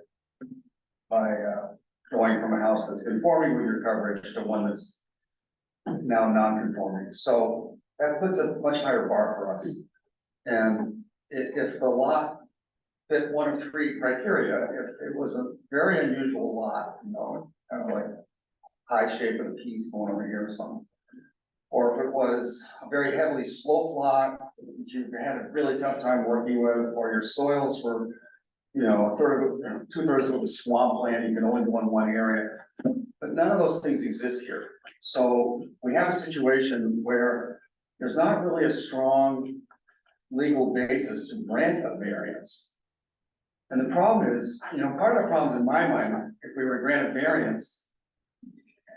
going from a house that's conforming with your coverage to one that's now non-conforming. So that puts a much higher bar for us. And if the lot fit one of three criteria, if it was a very unusual lot, kind of like high shape of the piece going over here or something. Or if it was a very heavily sloped lot, that you had a really tough time working with, or your soils were, a third of it, 2/3 of it was swampland, you can only go in one area. But none of those things exist here. So we have a situation where there's not really a strong legal basis to grant a variance. And the problem is, part of the problem in my mind, if we were to grant a variance,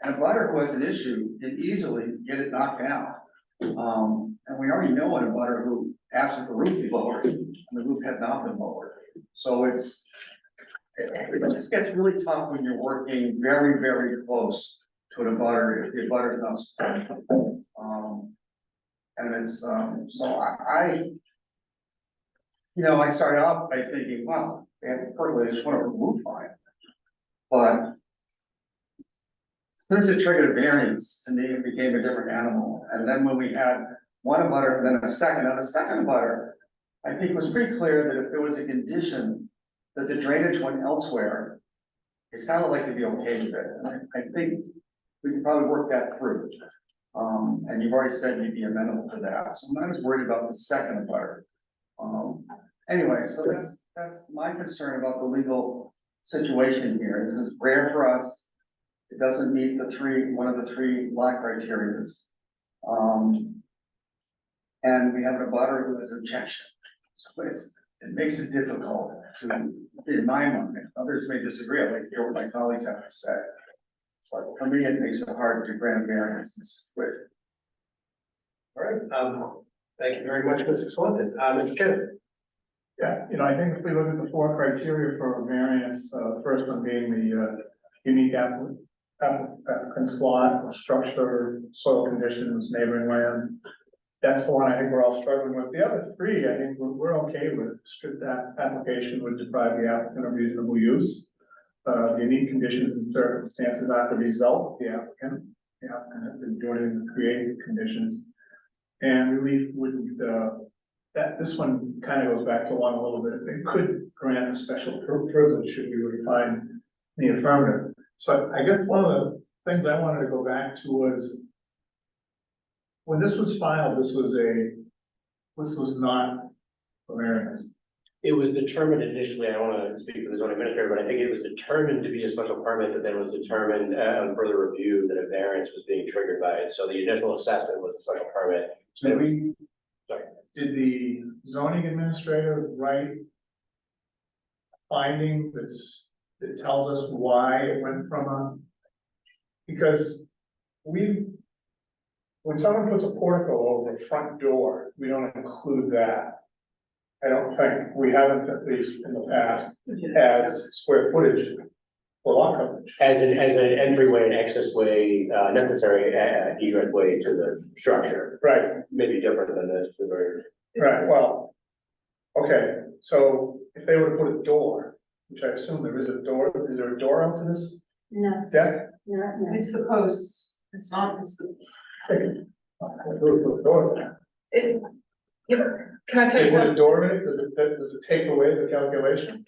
And a butter who has an issue can easily get it knocked down. And we already know a butter who asked if the roof be lowered, and the roof has not been lowered. So it just gets really tough when you're working very, very close to an abutter, if the abutter is not supportive. And it's, so I started off by thinking, wow, they have pergola, they just want to remove mine. But since it triggered a variance, to me, it became a different animal. And then when we had one abutter, and then a second, and the second abutter, I think it was pretty clear that if there was a condition that the drainage went elsewhere, it sounded like they'd be okay with it. And I think we could probably work that through. And you've already said you'd be amenable to that. So I'm not as worried about the second abutter. Anyway, so that's my concern about the legal situation here. This is rare for us. It doesn't meet one of the three lot criteria. And we have an abutter who has objection. So it makes it difficult to, in my mind, others may disagree, I'd like to hear what my colleagues have to say. But for me, it makes it hard to grant variances with. All right, thank you very much, Mr. Swanton. Mr. Chairman. Yeah, I think if we look at the four criteria for a variance, the first one being the unique applicant's lot or structure, soil conditions, neighboring lands. That's the one I think we're all struggling with. The other three, I think we're okay with. Strict application would deprive the applicant of reasonable use. Unique conditions and circumstances are the result of the applicant. The applicant has been doing it in creating conditions. And relief wouldn't, this one kind of goes back to one a little bit. They could grant a special privilege should we really find the affirmative. So I guess one of the things I wanted to go back to was, when this was filed, this was not a variance. It was determined initially, I don't want to speak for the zoning administrator, but I think it was determined to be a special permit that then was determined on further review that a variance was being triggered by it. So the initial assessment was a special permit. Did the zoning administrator write finding that tells us why it went from a, because when someone puts a portico over a front door, we don't include that. I don't think, we haven't, at least in the past, as square footage for lot coverage. As an entryway and access way, necessary egress way to the structure. Right, Maybe different than this, the very. right, well, okay, so if they were to put a door, which I assume there is a door, is there a door out to this No, deck? no. It's the posts, it's not, it's the, They could put a door there. can I tell They you put a what, door in it, does it take away the calculation?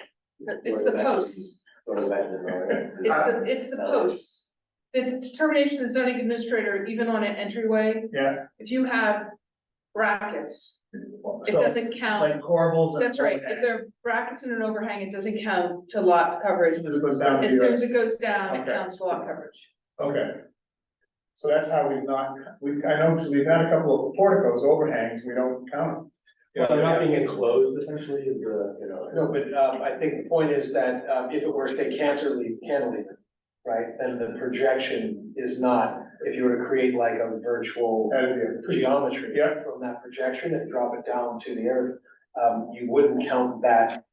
it's the posts, Go to the back of the drawing. it's the posts. The determination of the zoning administrator, even on an entryway, Yeah. if you have brackets, it So, doesn't count. like corbels. and That's right, overhang. if there are brackets and an overhang, it doesn't count to lot coverage. As soon as it goes down to As soon your, as it goes down, it Okay. counts to lot coverage. okay. So that's how I know, because we've had a couple of porticos, overhangs, we don't count them. Well, they're not being enclosed essentially, is the, No, but I think the point is that if it were, say, cantilever, right, then the projection is not, if you were to create like a virtual That'd be a geometry Yeah. from that projection and drop it down to the earth, you wouldn't count that,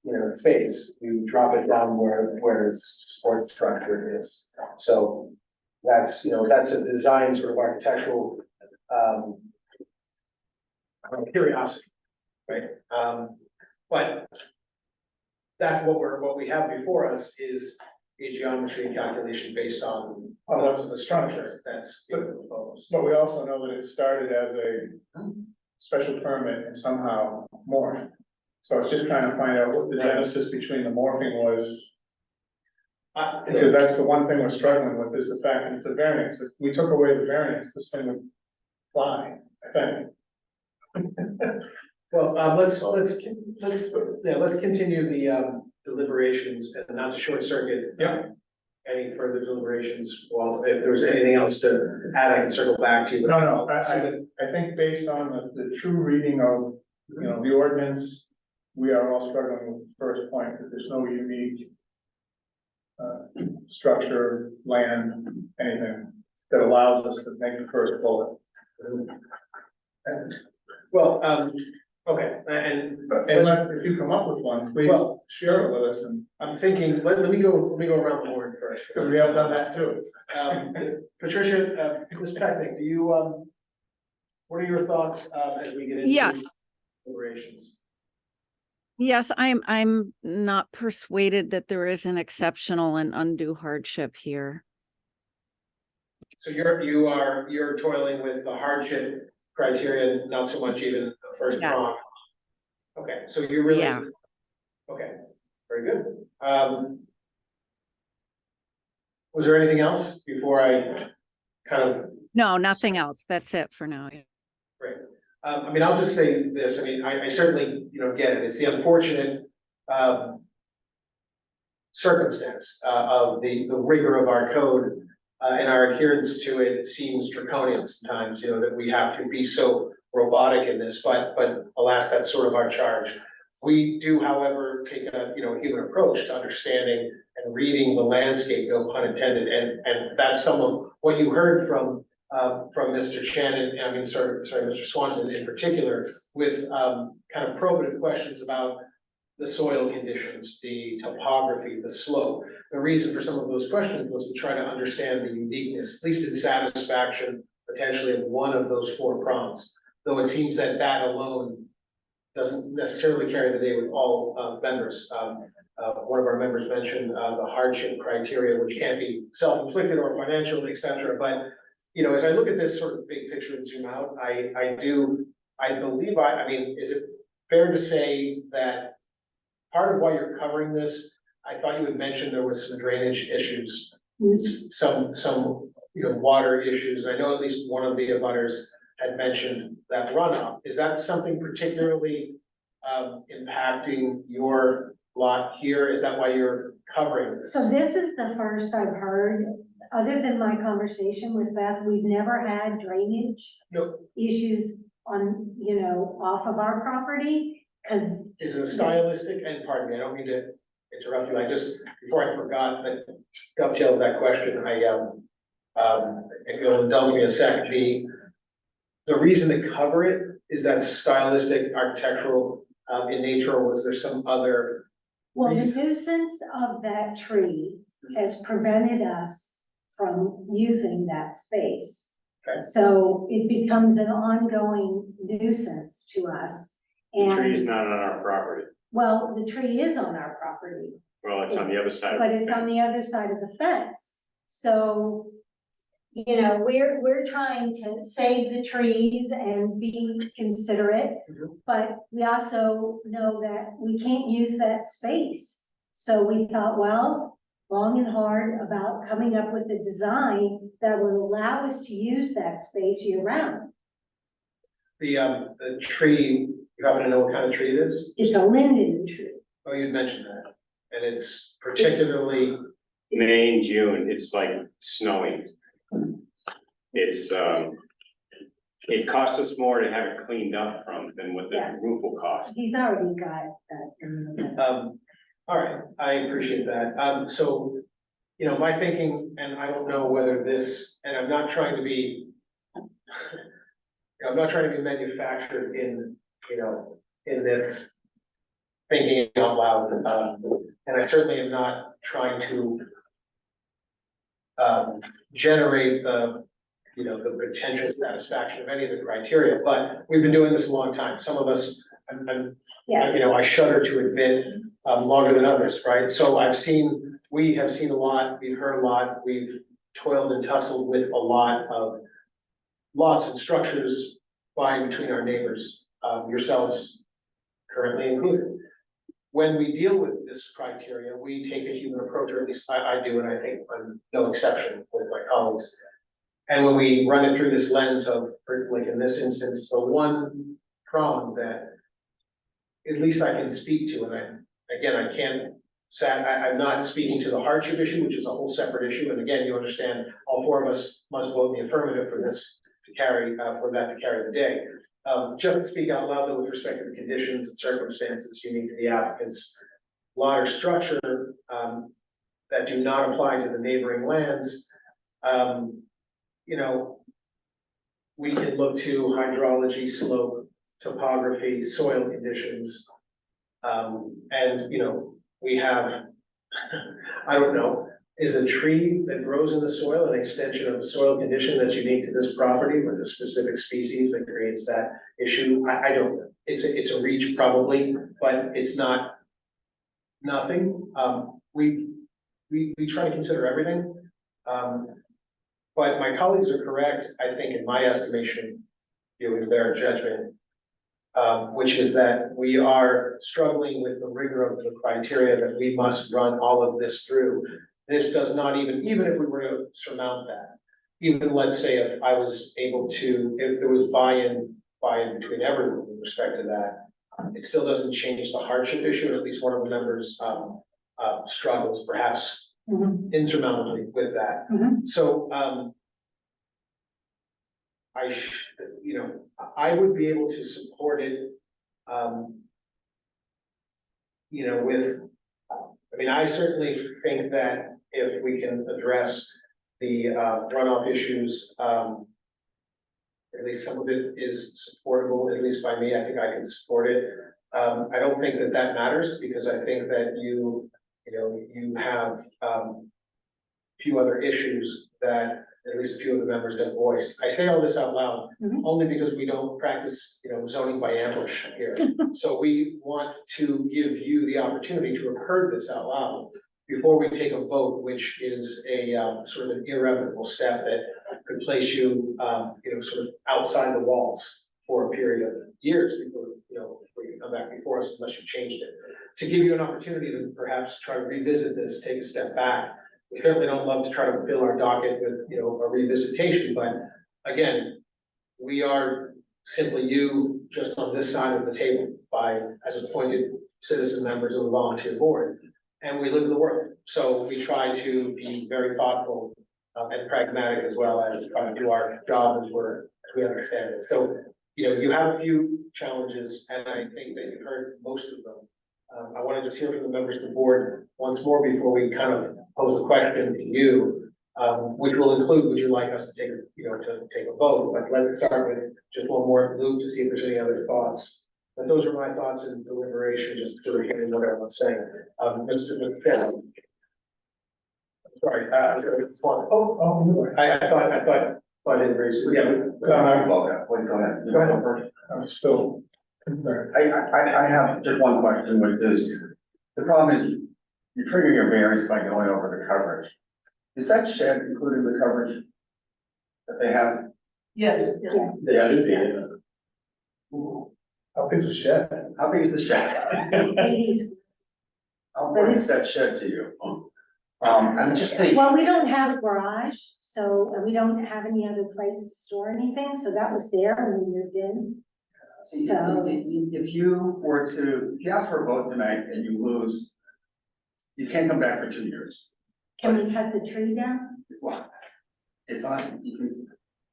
face. You drop it down where its support structure is. So that's a design sort of architectural curiosity, right? But that what we have before us is a geometry and calculation based on what's the structure that's being proposed. But we also know that it started as a special permit and somehow morphed. So it's just trying to find out what the genesis between the morphing was. Because that's the one thing we're struggling with, is the fact that it's a variance. If we took away the variance, this thing would fly, I think. Well, let's continue the deliberations and not to short circuit. Yeah. Any further deliberations, well, if there's anything else to add, I can circle back to you. No, I think based on the true reading of, the ordinance, we are all struggling with the first point, that there's no unique structure, land, anything. that allows us to make the first bullet. Well, okay, and If you come up with one, please share it with us, and I'm thinking, let me go around the board first. because we have done that too. Patricia, Ms. Pecknick, do you, what are your thoughts, as we get into Yes. deliberations? Yes, I'm not persuaded that there is an exceptional and undue hardship here. So you're toiling with the hardship criteria, not so much even the first Yeah. prong. Okay, so you're really. Yeah. Okay, very good. Was there anything else before I kind of? No, nothing else. That's it for now. Great. I mean, I'll just say this, I mean, I certainly, get it, it's the unfortunate, circumstance, of the rigor of our code, and our adherence to it seems draconian sometimes, that we have to be so robotic in this, but alas, that's sort of our charge. We do, however, take a, human approach to understanding and reading the landscape, no pun intended, and that's some of what you heard from Mr. Shannon, sorry, Mr. Swanton in particular, with kind of probative questions about the soil conditions, the topography, the slope. The reason for some of those questions was to try to understand the uniqueness, at least in satisfaction, potentially of one of those four prongs. Though it seems that alone doesn't necessarily carry the day with all members. One of our members mentioned the hardship criteria, which can't be self-inflicted or financial, et cetera. But as I look at this sort of big picture and zoom out, I believe, is it fair to say that part of why you're covering this, I thought you had mentioned there was some drainage issues, some water issues. I know at least one of the abutters had mentioned that runoff. Is that something particularly impacting your lot here? Is that why you're covering this? So this is the first I've heard, other than my conversation with Beth, we've never had drainage Nope. issues on, off of our property, because Is it a stylistic, and pardon me, I don't mean to interrupt you, before I forgot, that dovetailed that question, if you'll indulge me a sec, the reason to cover it, is that stylistic, architectural, in nature, or was there some other? well, the nuisance of that tree has prevented us from using that space. Okay. So it becomes an ongoing nuisance to us. The tree is And, not on our property. well, the tree is on our property, Well, it's on the other side. but it's on the other side of the fence. So, we're trying to save the trees and be considerate, Mhm. but we also know that we can't use that space. So we thought, well, long and hard about coming up with a design that would allow us to use that space year round. The tree, you happen to know what kind of tree it is? It's a linden tree. Oh, you'd mentioned that, and it's particularly, May and June, it's like snowing. It's, it costs us more to have it cleaned up than what the Yeah. roof will cost. He's already got that. all right, I appreciate that. So, my thinking, and I don't know whether this, and I'm not trying to be, I'm not trying to be manufactured in this thinking out loud. And I certainly am not trying to generate the potential satisfaction of any of the criteria, but we've been doing this a long time. Some of us, Yes. I shudder to admit, longer than others, right? So we have seen a lot, we've heard a lot, we've toiled and tussled with a lot of lots and structures vying between our neighbors, yourselves currently included. When we deal with this criteria, we take a human approach, or at least I do, and I think I'm no exception with my colleagues. And when we run it through this lens of, like in this instance, the one prong that at least I can speak to, and I can't I'm not speaking to the hardship issue, which is a whole separate issue, and again, you understand, all four of us must vote in the affirmative for this to carry, for that to carry the day. Just to speak out loud, though, with respect to the conditions and circumstances unique to the applicant's lot or structure, that do not apply to the neighboring lands, you know, we can look to hydrology, slope, topography, soil conditions. And, you know, we have, I don't know, is a tree that grows in the soil an extension of the soil condition that's unique to this property with a specific species that creates that issue? I don't know. It's a reach probably, but it's not nothing. We try to consider everything. But my colleagues are correct, I think, in my estimation, viewing their judgment, which is that we are struggling with the rigor of the criteria that we must run all of this through. This does not even if we were to surmount that, even let's say if I was able to, if there was buy-in between everyone with respect to that, it still doesn't change the hardship issue, and at least one of the members struggles perhaps insurmountably with that. So, I would be able to support it, you know, with, I mean, I certainly think that if we can address the runoff issues, at least some of it is supportable, at least by me, I think I can support it. I don't think that that matters, because I think that you have a few other issues that at least a few of the members have voiced. I say all this out loud only because we don't practice, zoning by ambush here. So we want to give you the opportunity to have heard this out loud before we take a vote, which is a sort of an irrevocable step that could place you, sort of outside the walls for a period of years before, we can come back before us unless you changed it. To give you an opportunity to perhaps try to revisit this, take a step back. We certainly don't love to try to fill our docket with, a revisitation, but again, we are simply you just on this side of the table as appointed citizen members of the volunteer board, and we live in the world. So we try to be very thoughtful and pragmatic, as well as try to do our job as we understand it. So, you have a few challenges, and I think that you've heard most of them. I want to just hear from the members of the board once more before we kind of pose a question to you, which will include, would you like us to take a vote? But let's start with just one more loop to see if there's any other thoughts. But those are my thoughts in deliberation, just sort of hearing what everyone's saying. Mr. Chairman. Sorry, I thought it raised. Yeah. Go ahead. Go ahead first. I'm still concerned. I have just one question, which is, the problem is you trigger your variance by going over the coverage. Is that shed including the coverage that they have? Yes. Yeah. How big's the shed? How big is the shed? 80s. How important is that shed to you? I'm just thinking. Well, we don't have a garage, so we don't have any other place to store anything, so that was there when we moved in. See, So- if you ask for a vote tonight and you lose, you can't come back for 2 years. Can we cut the tree down? Well,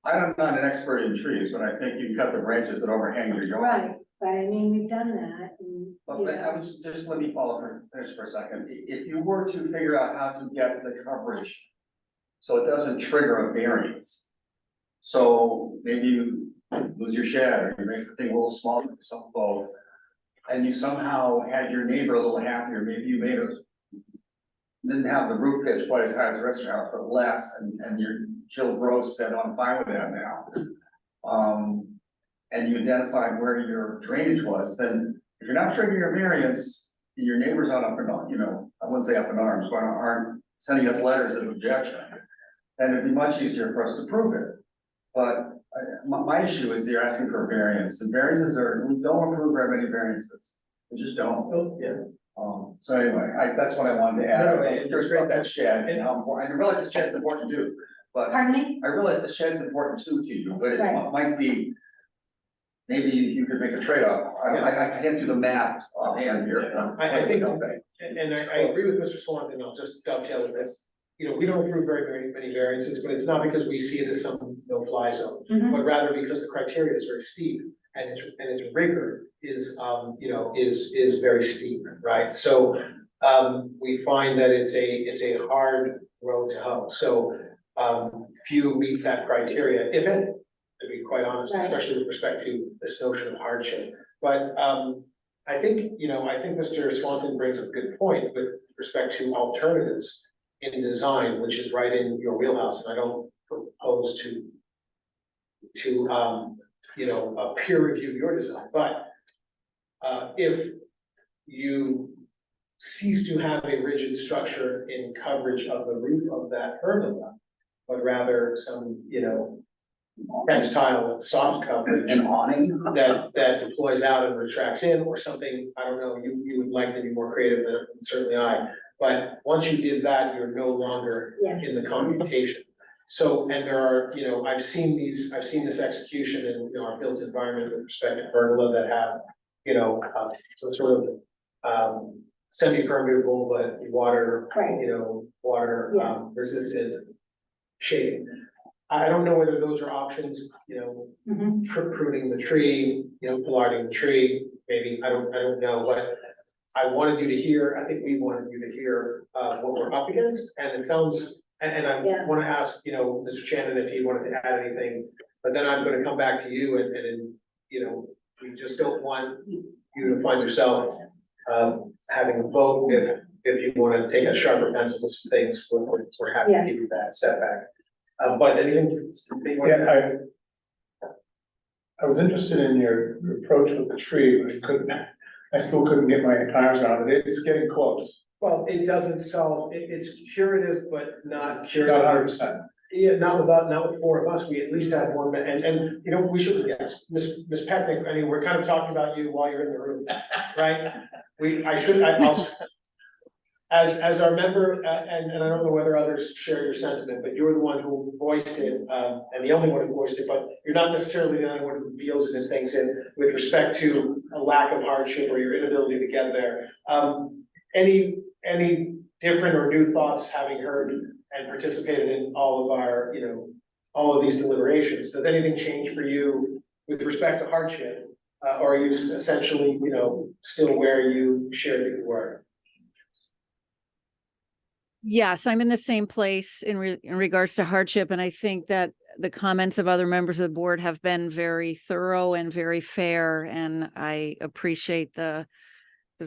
I'm not an expert in trees, but I think you can cut the branches that overhang your yard. Right, but I mean, we've done that and, But I would just let me follow finish for a second. If you were to figure out how to get the coverage so it doesn't trigger a variance. So maybe you lose your shed, or you make the thing a little smaller, some both, and you somehow had your neighbor a little happier. Maybe you didn't have the roof pitch quite as high as the rest of your house, but less, and your Jill Gross said, I'm fine with that now. And you identified where your drainage was, then if you're not triggering your variance, your neighbors aren't up and on, I wouldn't say up in arms, but aren't sending us letters of objection, then it'd be much easier for us to prove it. But my issue is you're asking for a variance, and variances we don't approve very many variances, we just don't. Yeah. So anyway, that's what I wanted to add. No, I was curious about that shed, and how important, I realize the shed's important too, but pardon me? I realize the shed's important too to you, but it Right. might be, maybe you could make a trade-off. I can't do the math offhand here. I think, Okay. and I agree with Mr. Swan, and I'll just dovetail with this. We don't approve very many variances, but it's not because we see it as some no-fly zone, Mhm. but rather because the criteria is very steep, and its rigor is very steep, right? So we find that it's a hard road to hoe. So few meet that criteria, if any, to be quite honest, Right. especially with respect to this notion of hardship. But, I think, I think Mr. Swanton brings up a good point with respect to alternatives in design, which is right in your wheelhouse, and I don't propose to, peer review your design, but if you cease to have a rigid structure in coverage of the roof of that pergola, but rather some, textile soft coverage An awning? that deploys out and retracts in, or something, I don't know, you would like to be more creative than certainly I. But once you did that, you're no longer Yes. in the computation. So, and there are, I've seen this execution in, our built environment with respect to pergola that have, some sort of, semi-permeable, but water, Right. water, Yeah. resistant shading. I don't know whether those are options, Mhm. pruning the tree, pollarding the tree, maybe, I don't know, but I wanted you to hear, I think we wanted you to hear, what we're up against, and it sounds, and I Yeah. wanna ask, Mr. Shannon if he wanted to add anything, but then I'm gonna come back to you and, we just don't want you to find yourself, having a vote if you wanna take a sharper pencil with some things, we're happy Yeah. to give you that setback. But anything? Yeah, I was interested in your approach with the tree, but I still couldn't get my arms around it. It's getting close, Well, it doesn't solve, it's curative, but not not curative. 100%. Yeah, not with four of us, we at least have one, and, we should, yes, Miss Pecknick, I mean, we're kind of talking about you while you're in the room, right? I'll, as our member, and I don't know whether others share your sentiment, but you're the one who voiced it, and the only one who voiced it, but you're not necessarily the only one who feels it and thinks it with respect to a lack of hardship or your inability to get there. Any different or new thoughts, having heard and participated in all of our, all of these deliberations? Does anything change for you with respect to hardship? Or are you essentially, still where you shared that you were? Yes, I'm in the same place in regards to hardship, and I think that the comments of other members of the board have been very thorough and very fair, and I appreciate the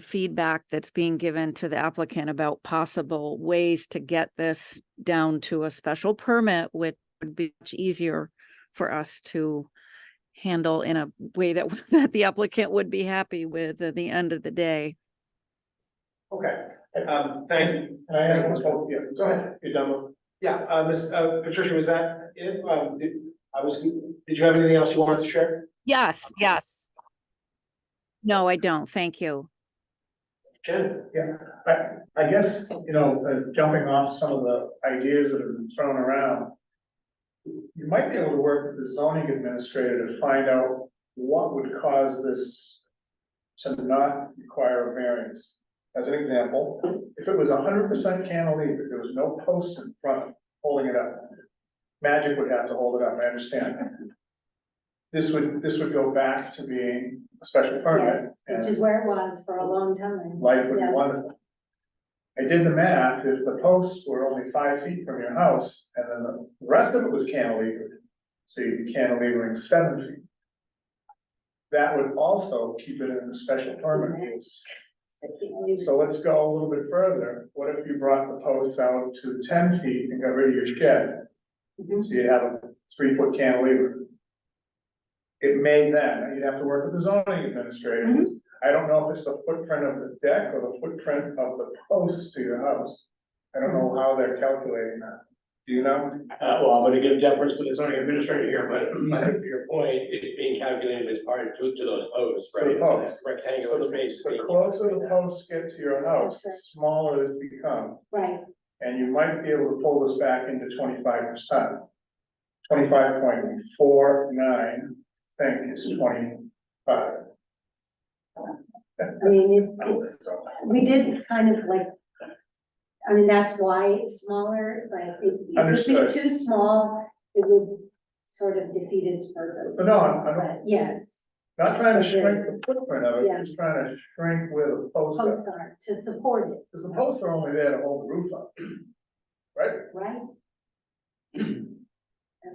feedback that's being given to the applicant about possible ways to get this down to a special permit, which would be much easier for us to handle in a way that that the applicant would be happy with at the end of the day. Okay, thank you. And I have, yeah, Go ahead. you're done with. Yeah, Miss Patricia, was that it? Did you have anything else you wanted to share? Yes, yes. No, I don't. Thank you. Jen? Yeah, I guess, jumping off some of the ideas that have been thrown around. You might be able to work with the zoning administrator to find out what would cause this to not require a variance. As an example, if it was 100% cantilever, there was no posts in front holding it up. Magic would have to hold it up, I understand. This would go back to being a special permit. Yes, which is where it was for a long time. Life would be Yeah. wonderful. I did the math, if the posts were only 5 feet from your house, and then the rest of it was cantilevered, so you'd be cantilevering 7 feet. That would also keep it in the special permit rules. So let's go a little bit further. What if you brought the posts out to 10 feet and got rid of your shed? Mhm. So you have a 3-foot cantilever. It may then, you'd have to work with the zoning administrator. Mhm. I don't know if it's the footprint of the deck or the footprint of the posts to your house. I don't know how they're calculating that. Do you know? Well, I'm gonna give deference to the zoning administrator here, but I think to your point, it's being calculated as part to those posts, To the right? posts. That Rectangular So space. the closer the posts get to your house, the smaller it becomes. Right, And you might be able to pull this back into 25%. 25.49, I think is 25. I mean, we did kind of like, that's why it's smaller, but if it Understood. be too small, it would sort of defeat its purpose. So no, I'm But yes, not trying to shrink the footprint of it, Yeah. just trying to shrink where the posts are. postcard to support it, Because the posts are only there to hold the roof up. Right? right?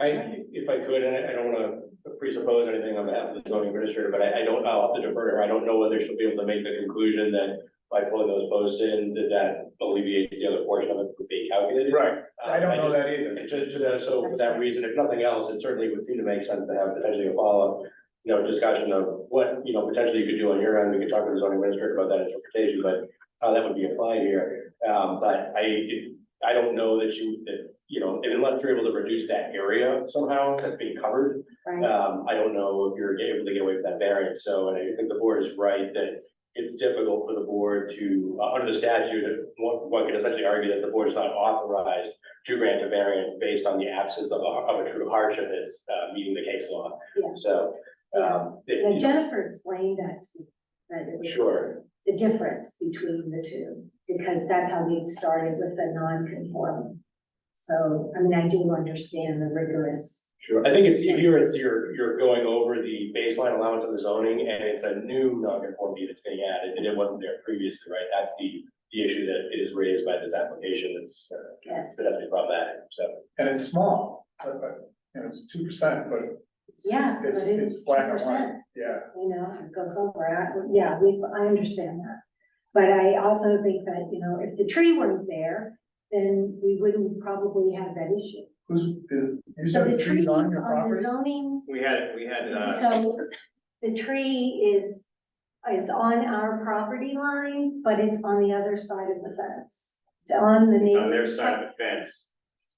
If I could, and I don't wanna presuppose anything on behalf of the zoning administrator, but I don't, I'll have to defer to her. I don't know whether she'll be able to make the conclusion that by pulling those posts in, that alleviates the other portion of it from being calculated. Right, I don't know just- that either. So for that reason, if nothing else, it certainly would seem to make sense to have potentially a follow-up, discussion of what, potentially you could do on your end. We could talk to the zoning administrator about that interpretation, but how that would be applied here. But I don't know that unless you're able to reduce that area somehow that's being covered, Right, I don't know if you're able to get away with that variance. So, and I think the board is right that it's difficult for the board to, under the statute, one can essentially argue that the board is not authorized to grant a variance based on the absence of a true hardship that's meeting the case law. Yeah. So, now Jennifer explained that to me, that it was sure. the difference between the two, because that's how we started with the non-conforming. So, I mean, I do understand the rigorous. Sure, I think you're going over the baseline allowance of the zoning, and it's a new non-conformity that's being added, and it wasn't there previously, right? That's the issue that is raised by this application, that's Yes, definitely problematic, so. And it's small, but, it's 2%, but. yes, but It's black and 2%. white, yeah. It goes over, I understand that. But I also think that, if the tree weren't there, then we wouldn't probably have that issue. You So said the the trees on your the property? zoning, We had, so the tree is on our property line, but it's on the other side of the fence. It's on the on neighbor's. their side of the fence,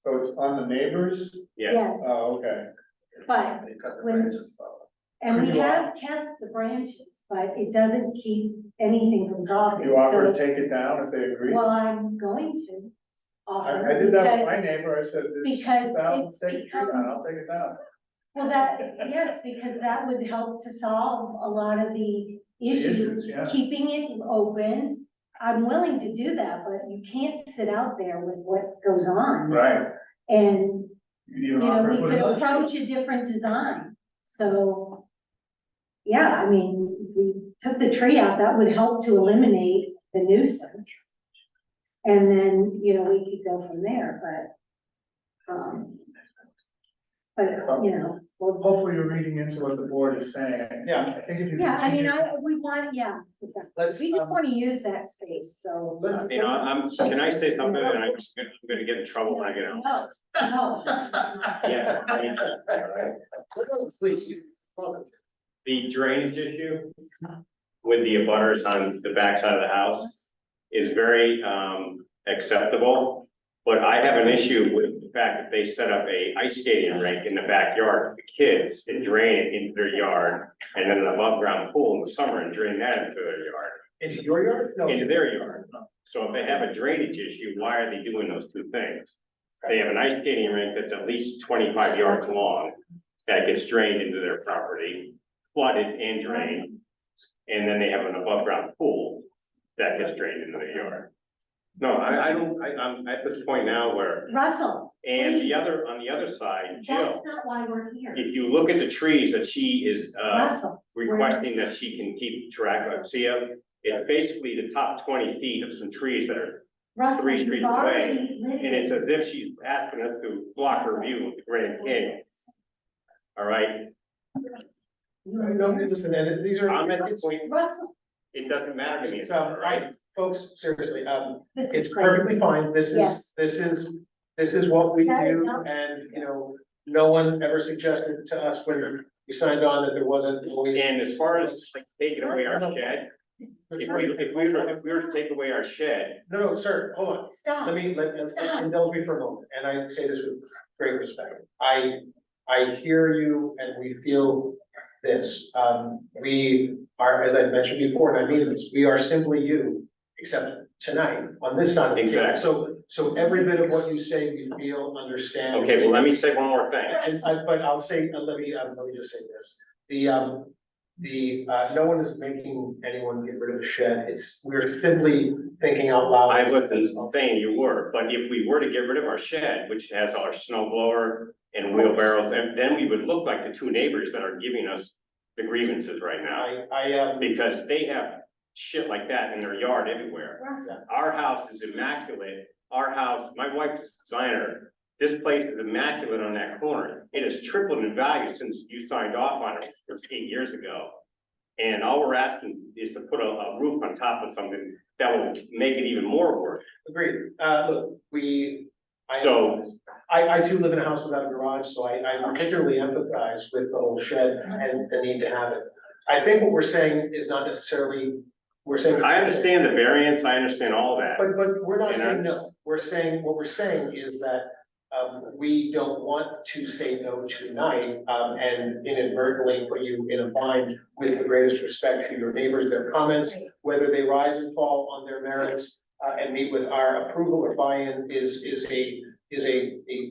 So it's on the neighbors? yes. Yes, Oh, okay. but, They cut the when- branches off. and we You have kept the branches, but it doesn't keep anything from dropping, You offer to so, take it down if they agree? well, I'm going to offer. I did that with my because- neighbor, I said, there's because 2,000, it's take the tree down, become- I'll take it down. Well, yes, because that would help to solve a lot of the issues, issues, yeah. keeping it open. I'm willing to do that, but you can't sit out there with what goes on. Right. And, You even offer we to put could another tree. approach a different design, so. Yeah, I mean, if we took the tree out, that would help to eliminate the nuisance. And then, we could go from there, but, Well, hopefully you're reading into what the board is saying. Yeah. I think if you. yeah, I mean, continue- we want, yeah, exactly. Let's, We just wanna use that space, so. Can I say something, and I'm gonna get in trouble when I get out? No, no. Yes. please. The drainage issue with the abutters on the backside of the house is very acceptable. But I have an issue with the fact that they set up a ice skating rink in the backyard for the kids and drain it into their yard. And then an above ground pool in the summer and drain that into their yard, Into your yard? No. into their yard. So if they have a drainage issue, why are they doing those two things? They have an ice skating rink that's at least 25 yards long that gets drained into their property, flooded and drained. And then they have an above ground pool that gets drained into their yard. No, I'm at this point now where, Russell, and please. on the other side, That's Jill, not why we're here. if you look at the trees that she is, Russell. requesting that she can keep track of, see, it's basically the top 20 feet of some trees that are, Russell, 3 you've streets already and it's litigated. as if she's asking us to block her view of the Grand Canyon, all right? No, listen, and these are. I'm at the point, Russell, it doesn't matter to me, It's, all right? folks, seriously, this it's is great. perfectly fine, Yes. this is what we That is do, not- and, no one ever suggested to us when we signed on that there wasn't always. And as far as like taking away our shed, if we were to take away our shed, No, sir, hold on, Stop. let's Stop. indulge me for a moment, and I say this with great respect. I hear you and we feel this, we are, as I mentioned before, and I mean this, we are simply you, except tonight, on this side of the table. Exactly. So every bit of what you say, we feel, understand. okay, well, let me say one more thing. But I'll say, let me just say this, no one is making anyone get rid of a shed, we're simply thinking out loud. I wasn't saying you were, but if we were to get rid of our shed, which has our snow blower and wheelbarrows, and then we would look like the two neighbors that are giving us the grievances right now. Because they have shit like that in their yard everywhere. Russell, Our house is immaculate. Our house, my wife's a designer, This place is immaculate on that corner. It has tripled in value since you signed off on it, it was 8 years ago. And all we're asking is to put a roof on top of something that will make it even more worth. Agreed. Look, So- I too live in a house without a garage, so I particularly empathize with the whole shed and the need to have it. I think what we're saying is not necessarily, we're saying. I understand the variance, I understand all that. But we're not And saying I'm- no. We're saying, what we're saying is that we don't want to say no tonight, and inadvertently put you in a bind with the greatest respect for your neighbors, their comments, whether they rise and fall on their merits, and meet with our approval or buy-in is a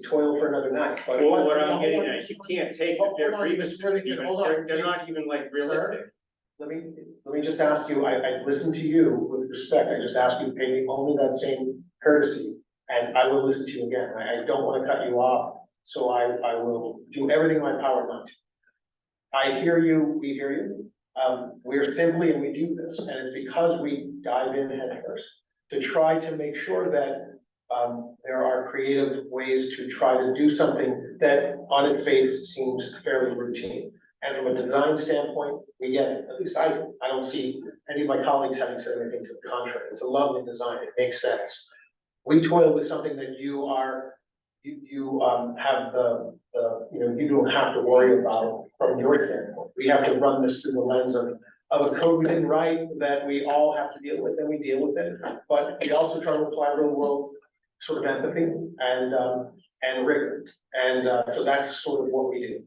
toil for another night. But Well, what I'm getting at is you can't take their Hold on, grievances, Mr. Worthington, even, hold on, they're not even like realistic. Let me just ask you, I listened to you with respect, I just asked you to pay me only that same courtesy, and I will listen to you again, I don't wanna cut you off, so I will do everything in my power not to. I hear you, we hear you, we're simply, and we do this, and it's because we dive in head first, to try to make sure that there are creative ways to try to do something that on its face seems fairly routine. And from a design standpoint, we get it, at least I don't see any of my colleagues having said anything to the contrary. It's a lovely design, it makes sense. We toil with something that you have you don't have to worry about from your standpoint. We have to run this through the lens of a code we didn't write that we all have to deal with, and we deal with it. But we also try to apply real world sort of empathy and rigor. And so that's sort of what we do.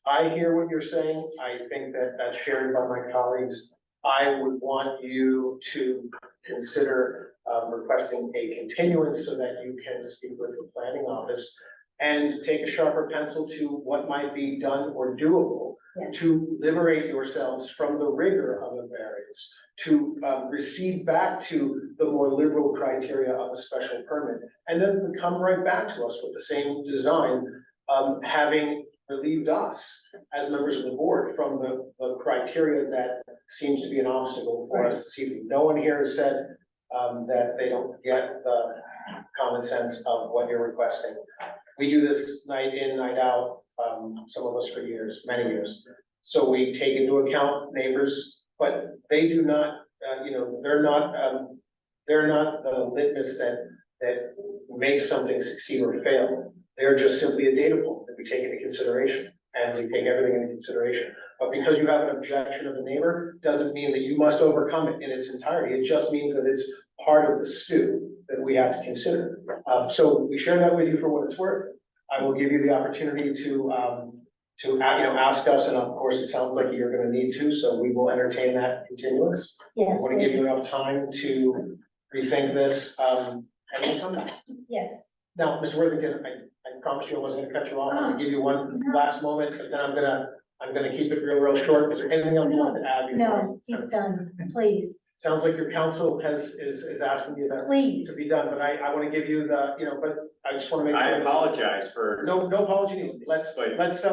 I hear what you're saying. I think that that's shared by my colleagues. I would want you to consider requesting a continuance so that you can speak with the planning office and take a sharper pencil to what might be done or doable Yeah. to liberate yourselves from the rigor of a variance, to recede back to the more liberal criteria of a special permit, and then come right back to us with the same design, having relieved us as members of the board from the criteria that seems to be an obstacle for us this evening. No one here has said that they don't get the common sense of what you're requesting. We do this night in, night out, some of us for years, many years. So we take into account neighbors, but they do not, they're not the litmus that makes something succeed or fail. They're just simply a data point that we take into consideration, and we take everything into consideration. But because you have an objection of a neighbor, doesn't mean that you must overcome it in its entirety. It just means that it's part of the stew that we have to consider. So we share that with you for what it's worth. I will give you the opportunity to ask us, and of course, it sounds like you're gonna need to, so we will entertain that continuance. Yes, I want to give you please. enough time to rethink this, and we'll come back. Yes, Now, Ms. Worthington, I promise you I wasn't gonna cut you off, I'm gonna give you one last moment, but then I'm gonna keep it real short. Is there anything else you want to add? no, he's done, please, Sounds like your counsel is asking you that please. to be done, but I wanna give you but I just wanna make sure. I apologize for, No apology needed. Let's do Okay, this.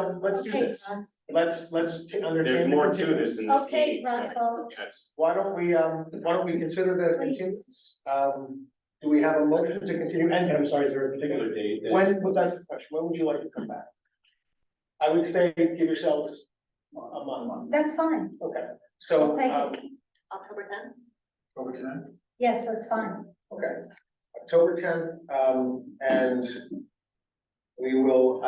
Ross. Let's understand. there's the more to continuance. this in this Okay, meeting. Roscoe. Yes. Why don't we consider the Please. continuance? Do we have a motion to continue? And I'm sorry, is there a particular Particular date. that- when, that's the question, when would you like to come back? I would say give yourselves a month. That's fine, Okay, so, We'll take it. October 10th? over to that. yes, that's fine. Okay, October 10th, and we will,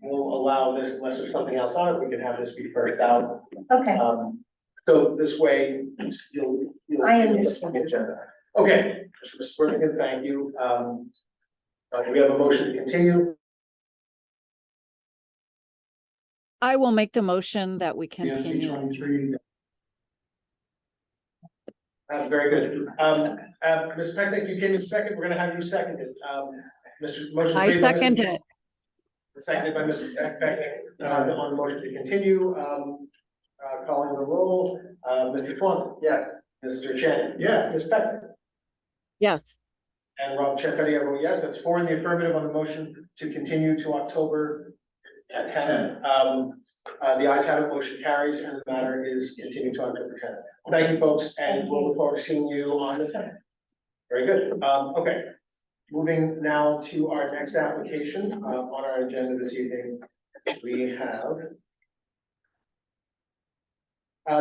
we'll allow this, unless there's something else on it, we can have this be first out. Okay, So this way, you'll. I understand. Agenda. Okay, Mr. Worthington, thank you. Do we have a motion to continue? I will make the motion that we continue. 23. Very good. Ms. Pecknick, you came in second, we're gonna have you seconded. Mr. Motion. I made by second Mr. it. Seconded by Mr. Pecknick, on the motion to continue, calling the roll, Mr. Swanton. Yes. Mr. Chen. Yes. Ms. Pecknick. Yes, And Rob Champetti, I vote yes, that's 4 in the affirmative on the motion to continue to October 10th. The ayes have it, motion carries, and the matter is continued to October 10th. Thank you, folks, and we'll look forward to seeing you on the 10th. Very good, okay. Moving now to our next application, on our agenda this evening, we have.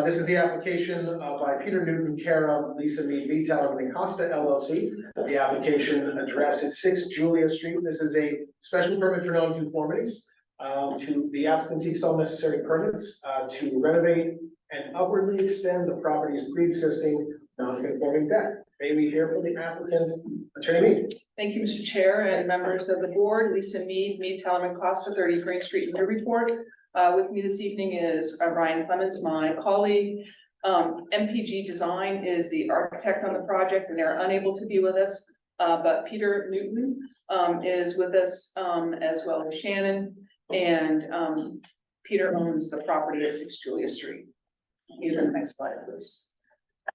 This is the application by Peter Newton, care of Lisa Mead Retail and Costa LLC. The application address is 6 Julia Street. This is a special permit for non-conformities. To the applicant seeks all necessary permits to renovate and upwardly extend the property's pre-existing non-conforming deck. May we hear from the applicant, Attorney Mead? Thank you, Mr. Chair and members of the board. Lisa Mead, Teller Costa, 30 Green Street, Newburyport. With me this evening is Ryan Clemens, my colleague. MPG Design is the architect on the project, and they're unable to be with us. But Peter Newton is with us, as well as Shannon. And Peter owns the property at 6 Julia Street. Either the next slide, please.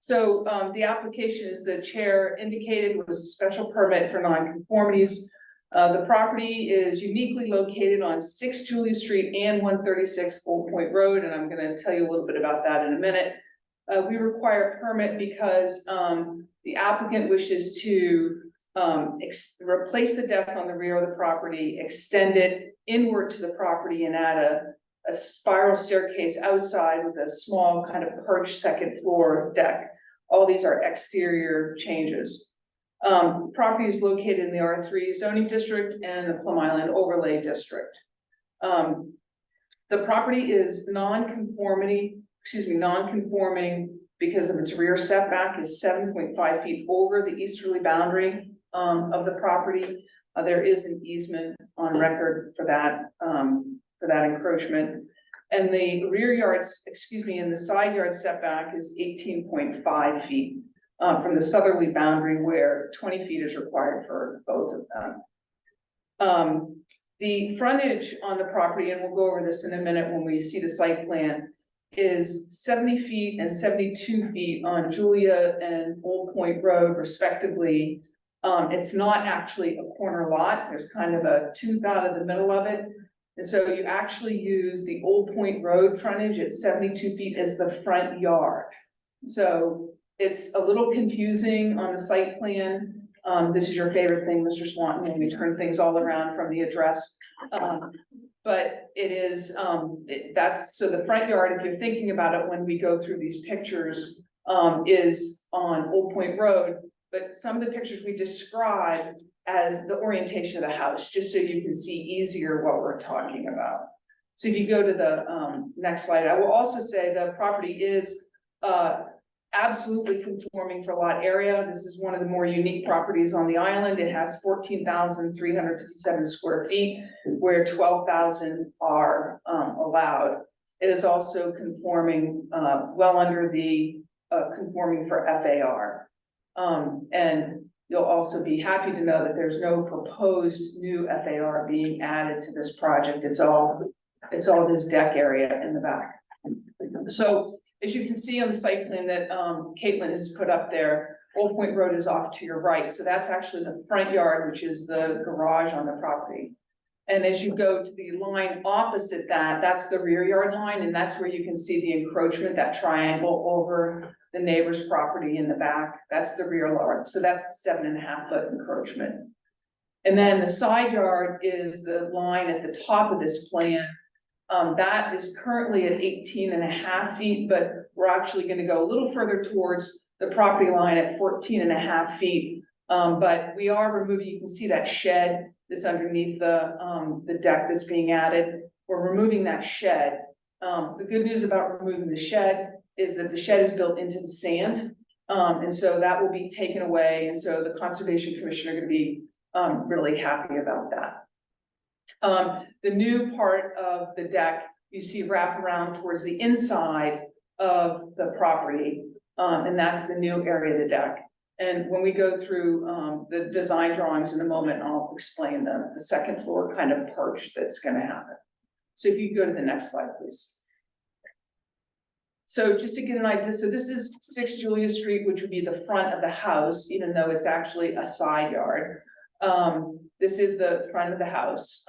So the application, as the chair indicated, was a special permit for non-conformities. The property is uniquely located on 6 Julia Street and 136 Old Point Road, and I'm going to tell you a little bit about that in a minute. We require a permit because the applicant wishes to replace the deck on the rear of the property, extend it inward to the property, and add a spiral staircase outside with a small kind of perched second floor deck. All these are exterior changes. Property is located in the R3 zoning district and the Plum Island overlay district. The property is non-conforming because of its rear setback is 7.5 feet over the easterly boundary of the property. There is an easement on record for that encroachment. And the rear yards, and the side yard setback is 18.5 feet from the southerly boundary, where 20 feet is required for both of them. The frontage on the property, and we'll go over this in a minute when we see the site plan, is 70 feet and 72 feet on Julia and Old Point Road respectively. It's not actually a corner lot. There's kind of a tooth out of the middle of it. And so you actually use the Old Point Road frontage at 72 feet as the front yard. So it's a little confusing on the site plan. This is your favorite thing, Mr. Swanton, when we turn things all around from the address. But it is, that's, so the front yard, if you're thinking about it, when we go through these pictures, is on Old Point Road. But some of the pictures we describe as the orientation of the house, just so you can see easier what we're talking about. So if you go to the next slide, I will also say the property is absolutely conforming for lot area. This is one of the more unique properties on the island. It has 14,357 square feet, where 12,000 are allowed. It is also conforming well under the conforming for FAR. And you'll also be happy to know that there's no proposed new FAR being added to this project. It's all this deck area in the back. So as you can see on the site plan that Caitlin has put up there, Old Point Road is off to your right. So that's actually the front yard, which is the garage on the property. And as you go to the line opposite that, that's the rear yard line. And that's where you can see the encroachment, that triangle over the neighbor's property in the back. That's the rear yard. So that's the 7.5 foot encroachment. And then the side yard is the line at the top of this plan. That is currently at 18.5 feet, but we're actually going to go a little further towards the property line at 14.5 feet. But we are removing, you can see that shed that's underneath the deck that's being added. We're removing that shed. The good news about removing the shed is that the shed is built into the sand. And so that will be taken away. And so the Conservation Commission are going to be really happy about that. The new part of the deck you see wrap around towards the inside of the property, and that's the new area of the deck. And when we go through the design drawings in a moment, I'll explain the second floor kind of perch that's going to happen. So if you go to the next slide, please. So just to get an idea, so this is 6 Julia Street, which would be the front of the house, even though it's actually a side yard. This is the front of the house.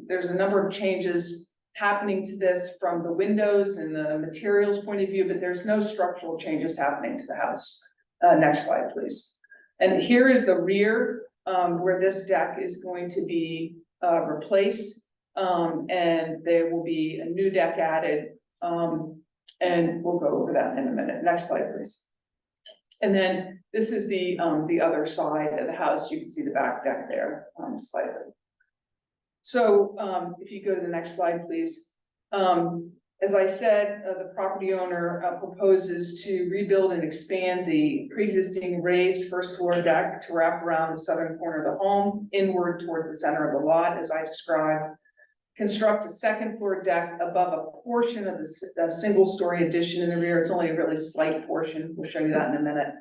There's a number of changes happening to this from the windows and the materials point of view, but there's no structural changes happening to the house. Next slide, please. And here is the rear where this deck is going to be, replaced. And there will be a new deck added, and we'll go over that in a minute. Next slide, please. And then this is the other side of the house. You can see the back deck there, slightly. So, if you go to the next slide, please. As I said, the property owner proposes to rebuild and expand the pre-existing raised first floor deck to wrap around the southern corner of the home, inward toward the center of the lot, as I described. Construct a second floor deck above a portion of the single story addition in the rear. It's only a really slight portion. We'll show you that in a minute.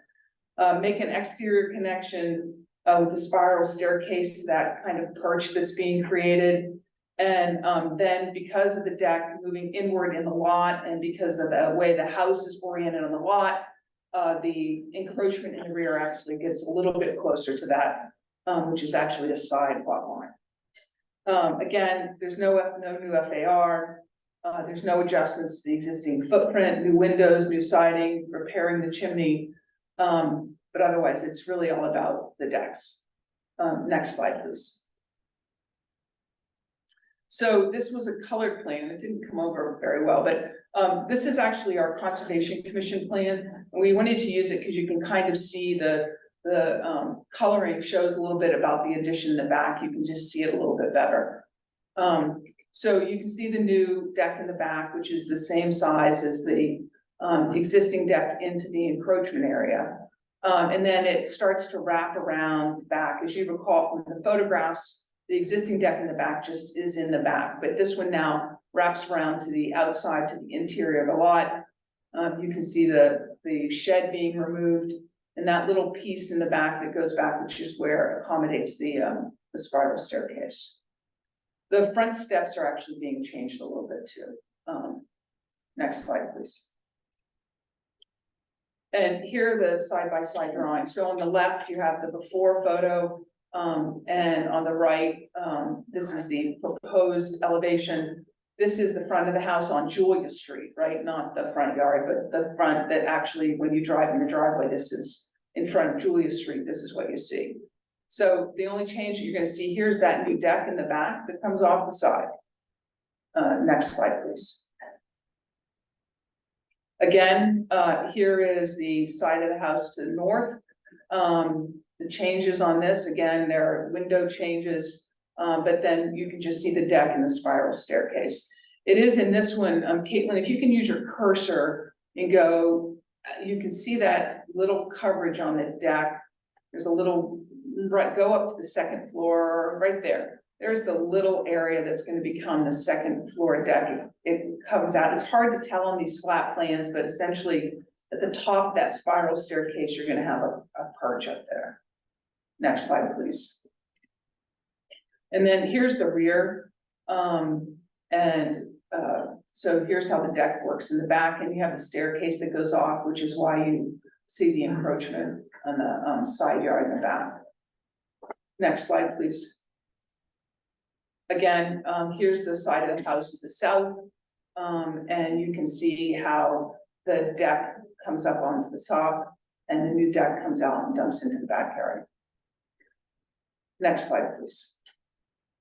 Make an exterior connection with the spiral staircase to that kind of perch that's being created. And then because of the deck moving inward in the lot and because of the way the house is oriented on the lot, the encroachment in the rear actually gets a little bit closer to that, which is actually a side lot line. Again, there's no new FAR. There's no adjustments to the existing footprint, new windows, new siding, repairing the chimney. But otherwise, it's really all about the decks. Next slide, please. So this was a colored plan. It didn't come over very well, but this is actually our Conservation Commission plan. And we wanted to use it because you can kind of see the coloring shows a little bit about the addition in the back. You can just see it a little bit better. So you can see the new deck in the back, which is the same size as the existing deck into the encroachment area. And then it starts to wrap around the back. As you recall from the photographs, the existing deck in the back just is in the back, but this one now wraps around to the outside, to the interior of the lot. You can see the shed being removed and that little piece in the back that goes back, which is where it accommodates the spiral staircase. The front steps are actually being changed a little bit too. Next slide, please. And here are the side-by-side drawings. So on the left, you have the before photo, and on the right, this is the proposed elevation. This is the front of the house on Julia Street, right? Not the front yard, but the front that actually, when you drive in the driveway, this is in front of Julia Street. This is what you see. So the only change that you're going to see here is that new deck in the back that comes off the side. Next slide, please. Again, here is the side of the house to the north. The changes on this, again, there are window changes, but then you can just see the deck and the spiral staircase. It is in this one, Caitlin, if you can use your cursor and go, you can see that little coverage on the deck. There's a little, right, go up to the second floor, right there. There's the little area that's going to become the second floor deck. It comes out. It's hard to tell on these flat plans, but essentially at the top of that spiral staircase, you're going to have a perch up there. Next slide, please. And then here's the rear. So here's how the deck works in the back, and you have the staircase that goes off, which is why you see the encroachment on the side yard in the back. Next slide, please. Again, here's the side of the house to the south, and you can see how the deck comes up onto the top and the new deck comes out and dumps into the back area. Next slide, please.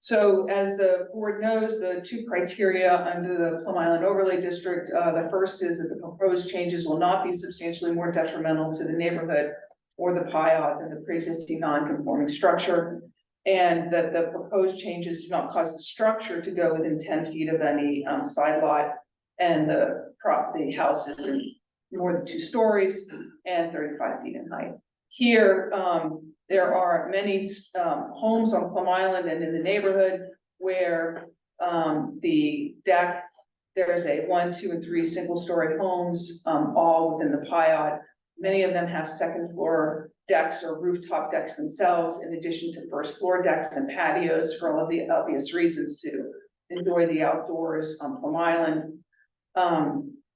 So as the board knows, the two criteria under the Plum Island Overlay District, the first is that the proposed changes will not be substantially more detrimental to the neighborhood or the PIOT than the pre-existing non-conforming structure, and that the proposed changes do not cause the structure to go within 10 feet of any side lot, and the house is in more than 2 stories and 35 feet in height. Here, there are many homes on Plum Island and in the neighborhood where the deck, there's a 1, 2, and 3 single-story homes, all within the PIOT. Many of them have second floor decks or rooftop decks themselves, in addition to first floor decks and patios for all of the obvious reasons to enjoy the outdoors on Plum Island.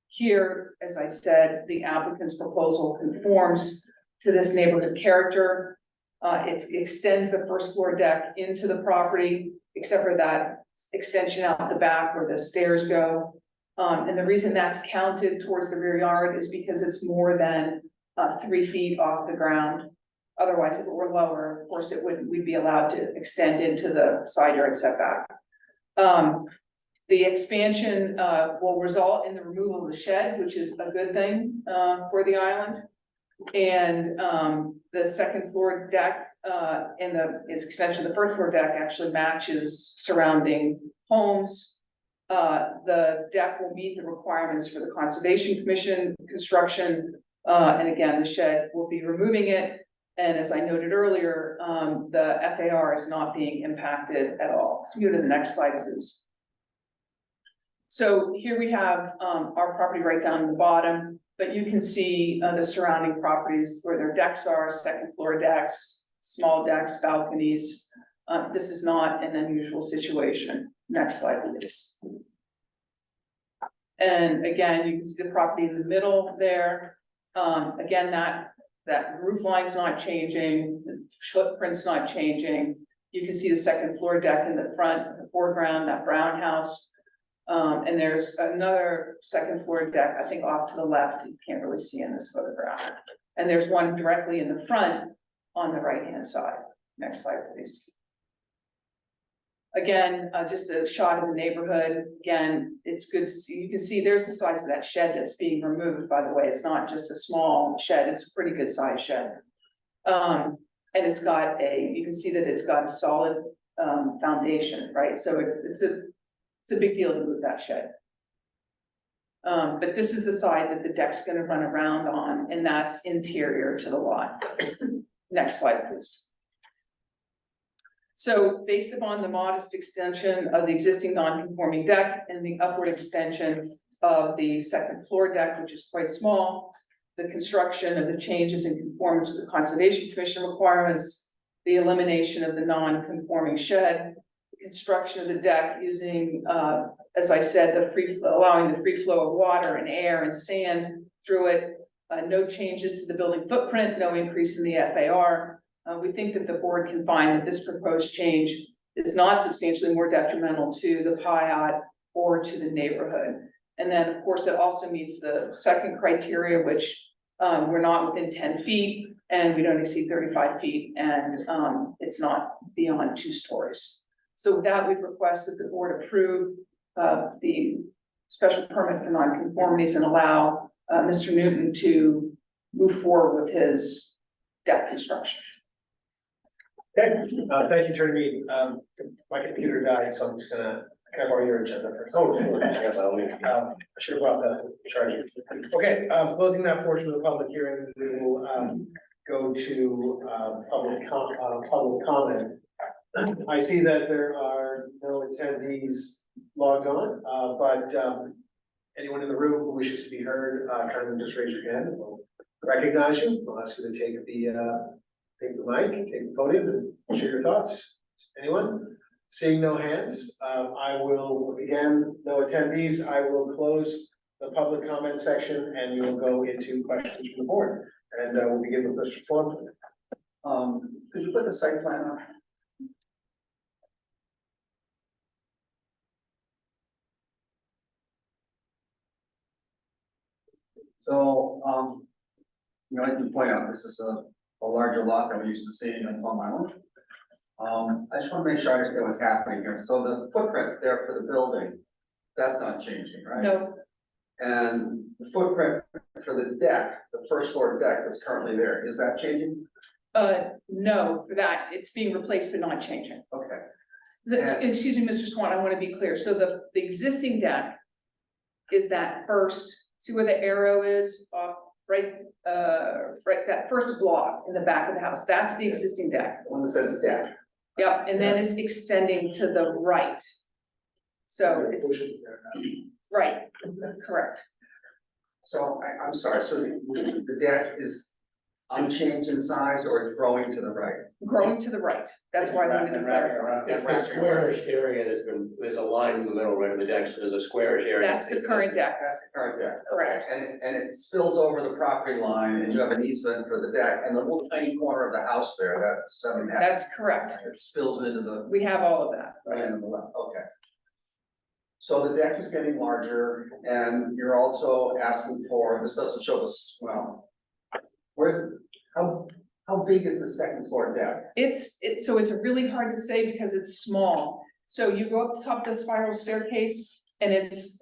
Here, as I said, the applicant's proposal conforms to this neighborhood character. It extends the first floor deck into the property, except for that extension out the back where the stairs go. And the reason that's counted towards the rear yard is because it's more than 3 feet off the ground. Otherwise, if it were lower, of course, we'd be allowed to extend into the side yard setback. The expansion, will result in the removal of the shed, which is a good thing, for the island. And, the second floor deck, and its extension, the first floor deck actually matches surrounding homes. The deck will meet the requirements for the Conservation Commission construction. And again, the shed will be removing it. And as I noted earlier, the FAR is not being impacted at all. Go to the next slide, please. So here we have, our property right down in the bottom, but you can see, the surrounding properties where their decks are, second floor decks, small decks, balconies. This is not an unusual situation. Next slide, please. And again, you can see the property in the middle there. Again, that roof line's not changing, the footprint's not changing. You can see the second floor deck in the front, the foreground, that brown house. And there's another second floor deck, I think off to the left, you can't really see in this photograph. And there's one directly in the front on the right-hand side. Next slide, please. Again, just a shot of the neighborhood. Again, it's good to see. You can see there's the size of that shed that's being removed, by the way. It's not just a small shed, it's a pretty good sized shed. And it's got you can see that it's got a solid foundation, right? So it's a big deal to move that shed. But this is the side that the deck's gonna run around on, and that's interior to the lot. Next slide, please. So based upon the modest extension of the existing non-conforming deck and the upward extension of the second floor deck, which is quite small, the construction of the changes in conformance with the Conservation Commission requirements, the elimination of the non-conforming shed, the construction of the deck using, as I said, allowing the free flow of water and air and sand through it, no changes to the building footprint, no increase in the FAR. We think that the board can find that this proposed change is not substantially more detrimental to the PIOT or to the neighborhood. And then, of course, it also meets the second criteria, which we're not within 10 feet and we don't exceed 35 feet, and it's not beyond 2 stories. So with that, we'd request that the board approve the special permit for nonconformities and allow Mr. Newton to move forward with his deck construction. Okay, thank you, Attorney Mead. My computer died, so I'm just gonna, can I borrow your agenda first? Oh, sure. Yes, I'll leave. I should have brought the charger. Okay, closing that portion of the public hearing, we will go to public comment. I see that there are no attendees logged on, but anyone in the room who wishes to be heard, kindly just raise your hand. We'll recognize you. We'll ask you to take the mic, take the podium and share your thoughts. Anyone? Seeing no hands, I will, again, no attendees, I will close the public comment section and we will go into questions from the board. And we'll begin with Mr. Foreman. Could you put the site plan on? So, as you point out, this is a larger lot than we used to see in Plum Island. I just want to make sure I understand what's happening here. So the footprint there for the building, that's not changing, right? No, And the footprint for the deck, the first floor deck that's currently there, is that changing? no, for that, it's being replaced but not changing. Okay. Excuse me, Mr. Swan, I want to be clear. So the existing deck is that first, see where the arrow is off, right, that first block in the back of the house, that's the existing deck. The one that says deck. Yep, and then it's extending to the right. So it's, right, correct. So I'm sorry, so the deck is unchanged in size or it's growing to the right? Growing to the right. That's why I wanted to clarify. It's a squarish area there's a line in the middle right of the deck, so there's a squarish area. That's the current deck. That's the current deck. Correct. And it spills over the property line and you have an easement for the deck and the little tiny corner of the house there, that 7.5. That's correct. It spills into the, We have all of that. right into the left, okay. So the deck is getting larger and you're also asking for, this doesn't show this, well, How big is the second floor deck? So it's really hard to say because it's small. So you go up the top of the spiral staircase and it's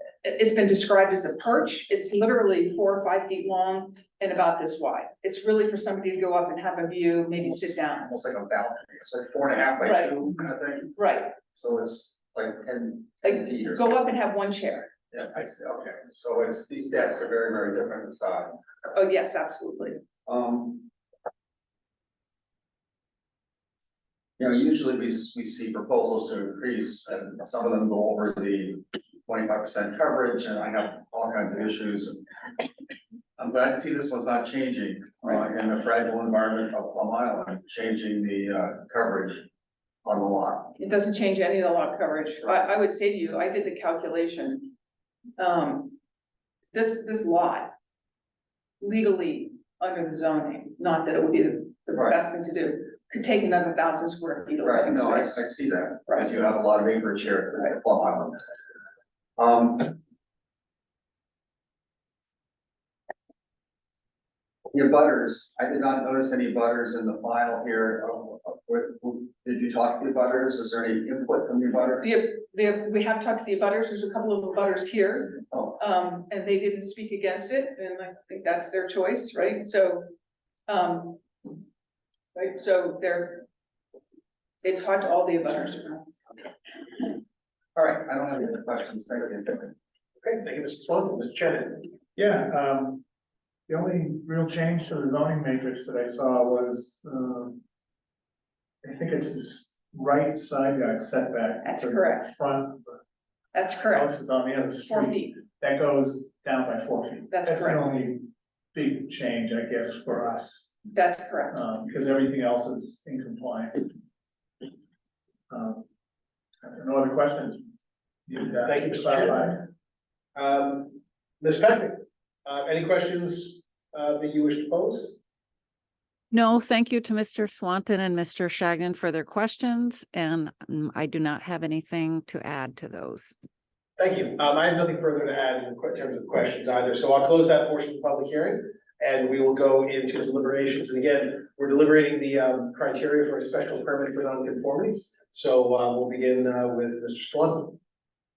been described as a perch. It's literally 4 or 5 feet long and about this wide. It's really for somebody to go up and have a view, maybe sit down. Almost like a balcony, it's like 4.5 by Right. 2 kind of thing, Right, so it's like 10 like feet or go something. up and have one chair. Yeah, I see, okay, so these decks are very, very different inside. Oh, yes, absolutely. You know, usually we see proposals to increase, and some of them go over the 25% coverage, and I have all kinds of issues. I'm glad to see this one's not changing, in the fragile environment of Plum Island, changing the coverage on the lot. It doesn't change any of the lot coverage. I would say to you, I did the calculation. This lot legally under the zoning, not that it would be the Right. best thing to do, could take another 1,000 square feet of Right, living no, I space. see that, Right. because you have a lot of acreage here at Plum Island. The butters, I did not notice any butters in the file here. Did you talk to the butters? Is there any input from the butters? We have talked to the abutters. There's a couple of abutters here. Oh. And they didn't speak against it, and I think that's their choice, right? So, right, so they've talked to all the abutters. All right, I don't have any other questions, thank you. Okay, thank you, Mr. Swanton. Mr. Shannon. Yeah, the only real change to the zoning matrix that I saw was, I think it's this right side yard setback. That's So the correct. Front, That's the correct. house is on the other 4 street, feet. that goes down by 4 feet. That's the correct. only big change, I guess, for us, That's correct. because everything else is in compliance. No other questions? Thank you, Mr. Clarify. Ms. Peckman, any questions that you wish to pose? No, thank you to Mr. Swanton and Mr. Shagnon for their questions, and I do not have anything to add to those. Thank you. I have nothing further to add in terms of questions either, so I'll close that portion of the public hearing. And we will go into the deliberations. And again, we're deliberating the criteria for a special permit for non-conformities. So we'll begin with Mr. Swanton.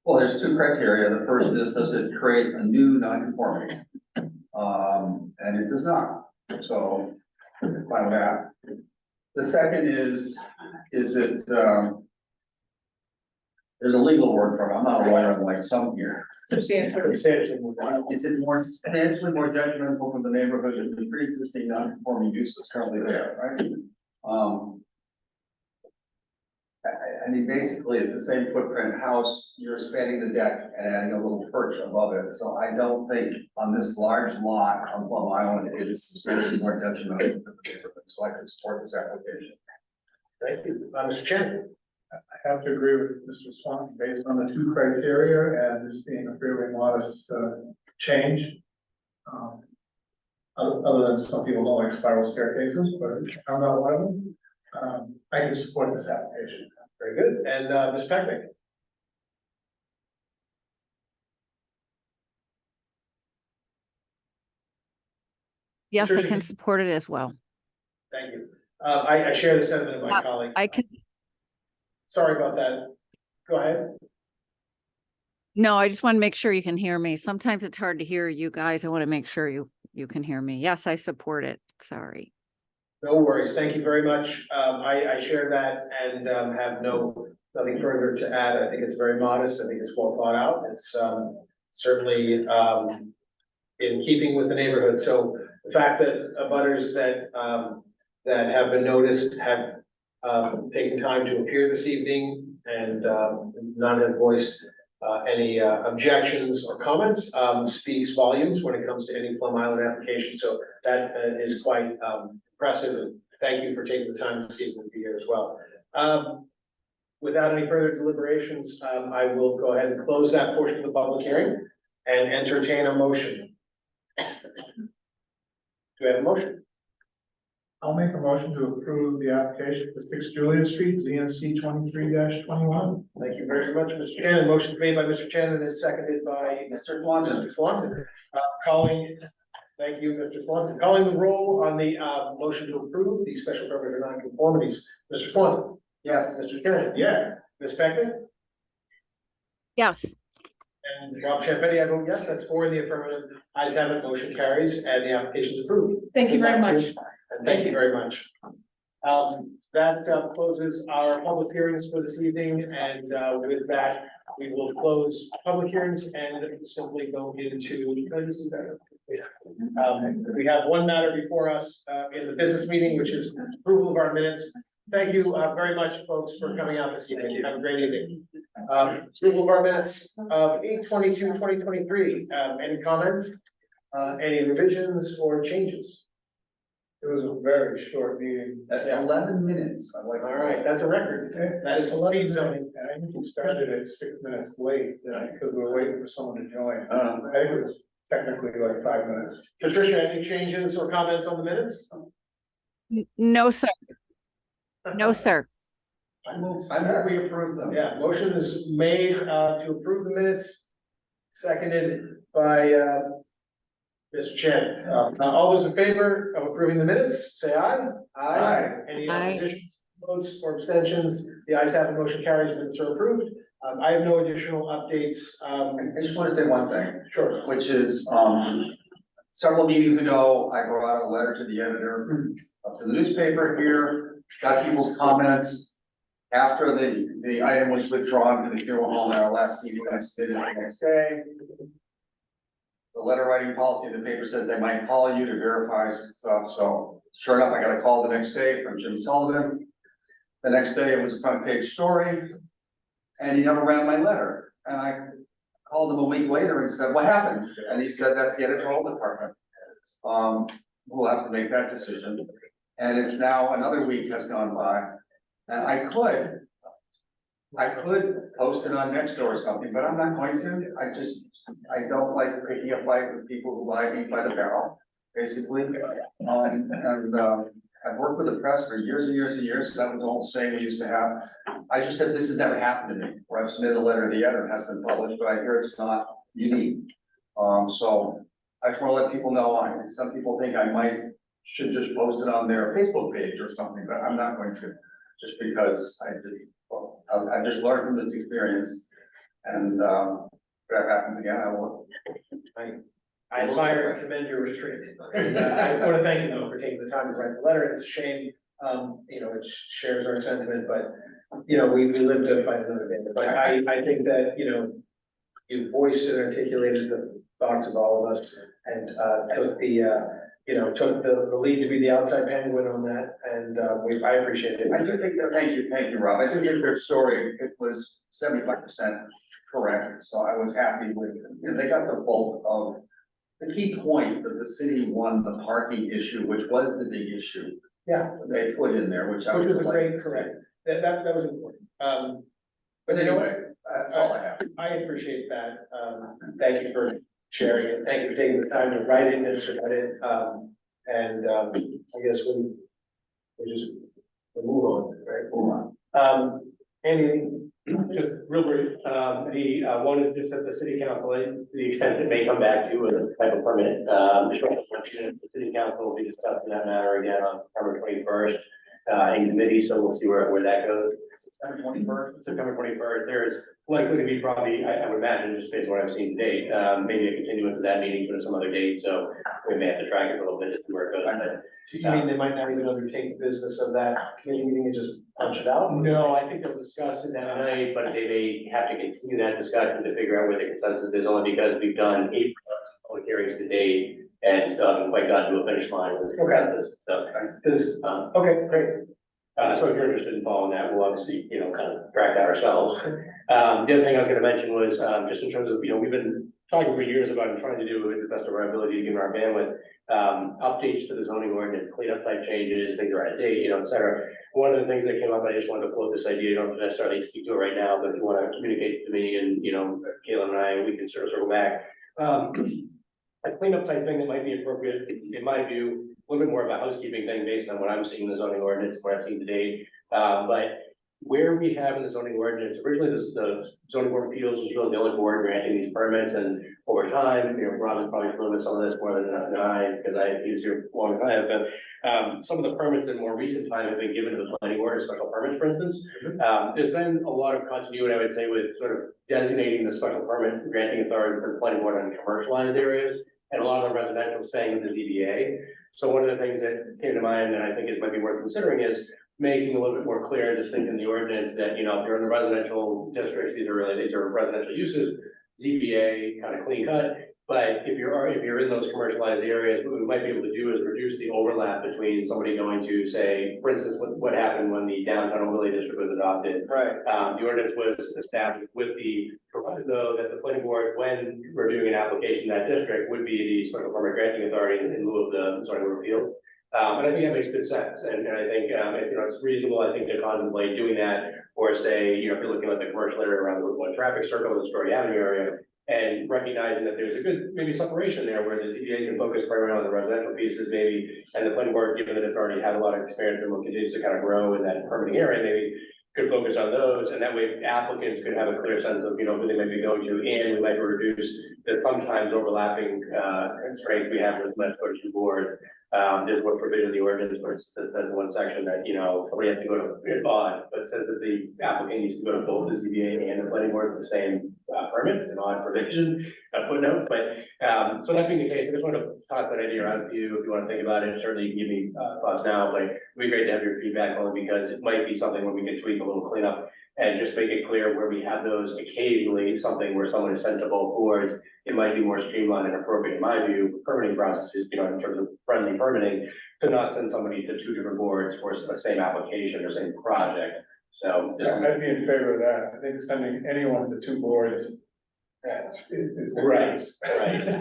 Well, there's 2 criteria. The first is, does it create a new non-conformity? And it does not, so fine with that. The second is it, there's a legal word for it. I'm not a lawyer like some here. Substantially. Is it more substantially more detrimental from the neighborhood than the pre-existing non-conforming use that's currently there, right? I mean, basically, it's the same footprint house, you're expanding the deck and adding a little perch above it, so I don't think on this large lot on Plum Island, it is substantially more detrimental to the neighborhood, so I could support this application. Thank you. Mr. Chen. I have to agree with Mr. Swanton based on the 2 criteria and this being a fairly modest change. Other than some people don't like spiral staircases, but I'm not one of them. I can support this application. Very good. And Ms. Peckman. Yes, I can Patricia. support it as well. Thank you. I share the sentiment of my Yes, colleague. I can. Sorry about that. Go ahead. No, I just want to make sure you can hear me. Sometimes it's hard to hear you guys. I want to make sure you can hear me. Yes, I support it. Sorry. No worries. Thank you very much. I share that and have nothing further to add. I think it's very modest. I think it's well thought out. It's certainly in keeping with the neighborhood. So the fact that abutters that have been noticed have taken time to appear this evening and none have voiced any objections or comments speaks volumes when it comes to any Plum Island application. So that is quite impressive, and thank you for taking the time this evening to be here as well. Without any further deliberations, I will go ahead and close that portion of the public hearing and entertain a motion. Do we have a motion? I'll make a motion to approve the application for 6 Julia Street, ZNC 23-21. Thank you very much, Mr. Shannon. Motion made by Mr. Shannon and seconded by Mr. Swanton. Mr. Swanton. Calling Thank you, Mr. Swan. Calling the roll on the motion to approve the special permit or non-conformities. Mr. Swan. Yes. Mr. Karen. Yeah. Ms. Beckman. Yes, And Rob Champetti, I vote yes. That's 4 in the affirmative. Ayes have it, motion carries, and the application is approved. Thank you very much. And thank you very much. That closes our public hearings for this evening, and with that, we will close public hearings and simply go into. We have one matter before us in the business meeting, which is approval of our minutes. Thank you very much, folks, for coming out this evening. Have a great evening. Approval of our minutes of 8/22/2023. Any comments? Any revisions or changes? It was a very short meeting. 11 minutes. I like. All right, that's a record. That is a speed zoning. And I think we started at 6 minutes late, because we were waiting for someone to join. Uh, I think it was technically like 5 minutes. Patricia, any changes or comments on the minutes? no, sir. No, sir. I move we approve them. Yeah, motion is made to approve the minutes, seconded by Mr. Chen. All those in favor of approving the minutes, say aye. Aye. Any Aye. oppositions, votes, or abstentions? The ayes have it, motion carries, minutes are approved. I have no additional updates. I just want to say one thing, Sure. which is, several meetings ago, I brought a letter to the editor of the newspaper here, got people's comments. After the item was withdrawn from the funeral home at our last meeting, I submitted it the next day. The letter writing policy in the paper says they might call you to verify stuff, so sure enough, I got a call the next day from Jim Sullivan. The next day, it was a front page story, and he never ran my letter, and I called him a week later and said, what happened? And he said, that's the editorial department. We'll have to make that decision, and it's now another week has gone by, and I could post it on Nextdoor or something, but I'm not going to. I don't like picking a fight with people who buy me by the barrel, basically. I've worked with the press for years and years and years. That was the old saying we used to have. I just said, this has never happened to me, where I've submitted a letter to the editor, it has been published, but I hear it's not unique. So I just want to let people know, some people think I should just post it on their Facebook page or something, but I'm not going to, just because I've just learned from this experience, and if that happens again, I will. I admire and commend your restraint. And, I want to thank you though for taking the time to write the letter. It's a shame, it shares our sentiment, but, we live to fight another day. But I think that, you voiced and articulated the thoughts of all of us and, took the lead to be the outside penguin on that, and, I appreciate it. I do think that, thank you, Rob. I do think their story, it was 75% correct, so I was happy with, they got the bulk of the key point that the city won the parking issue, which was the big issue. Yeah. They put in there, which I Which was was a like. great, correct. That was important. But anyway, that's all I have. I appreciate that. Thank you for sharing it. Thank you for taking the time to write it and submit it. I guess we move on, right? Move on. Anything? Just real brief, wanted just at the city council, to the extent it may come back to a type of permit, the city council will be discussing that matter again on September 21st. In committee, so we'll see where that goes. September 21st, there's likely to be probably, I would imagine, just based on what I've seen to date, maybe a continuance of that meeting for some other date, so we may have to track it for a little bit to see where it goes. But Do you mean they might not even undertake the business of that committee meeting and just punch it out? no, I think they'll discuss it that night, but they may have to continue that discussion to figure out where the consensus is, only because we've done 8 public hearings to date and still haven't quite gotten to a finish line with the consensus. So, Okay, great. so if you're interested in following that, we'll obviously, kind of track that ourselves. The other thing I was gonna mention was, just in terms of, we've been talking for years about and trying to do with the best of our ability, given our bandwidth, updates to the zoning ordinance, cleanup type changes, things are out of date, et cetera. One of the things that came up, I just wanted to float this idea, you don't have to necessarily speak to it right now, but if you want to communicate to me and, Kayla and I, we can sort of circle back. A cleanup type thing that might be appropriate, in my view, a little bit more of a housekeeping thing based on what I'm seeing in the zoning ordinance, what I've seen today. But where we have in the zoning ordinance, originally the zoning board of appeals was really the only board granting these permits, and over time, Robin's probably familiar with some of this more than I, because I used here a long time, but some of the permits in more recent time have been given to the planning board as special permits, for instance. There's been a lot of continuity, I would say, with sort of designating the special permit granting authority for the planning board on commercialized areas, and a lot of the residential staying with the ZBA. So one of the things that came to mind, and I think it might be worth considering, is making a little bit more clear and distinct in the ordinance that, if you're in the residential districts, these are residential uses, ZBA, kind of clean cut. But if you're in those commercialized areas, what we might be able to do is reduce the overlap between somebody going to, say, for instance, what happened when the downtown overlay district was adopted. Right. The ordinance was established with the proviso that the planning board, when reviewing an application in that district, would be the special permit granting authority in lieu of the zoning board of appeals. And I think that makes good sense, and I think, it's reasonable, I think, to contemplate doing that, or say, if you're looking at the commercial area around the Route 1 traffic circle, the Story Avenue area, and recognizing that there's a good, maybe separation there, where the ZBA can focus primarily on the residential pieces, maybe, and the planning board, given that it's already had a lot of experience and will continue to kind of grow in that permitting area, maybe could focus on those, and that way applicants could have a clear sense of, who they might be going to, and we might reduce the sometimes overlapping, constraints we have with legislative board. There's one provision in the ordinance where it says in one section that, somebody has to go to, it's odd, but it says that the applicant needs to go to both the ZBA and the planning board for the same permit. It's an odd provision, a footnote, but, so that being the case, I just want to toss that idea around to you if you want to think about it. Certainly you can give me thoughts now, but it'd be great to have your feedback only because it might be something where we can tweak a little cleanup and just make it clear where we have those occasionally, something where someone is sent to both boards. It might be more streamlined and appropriate, in my view, permitting processes, in terms of friendly permitting, to not send somebody to two different boards for the same application or same project. So. Yeah, I'd be in favor of that. I think sending anyone to two boards. Is. Right.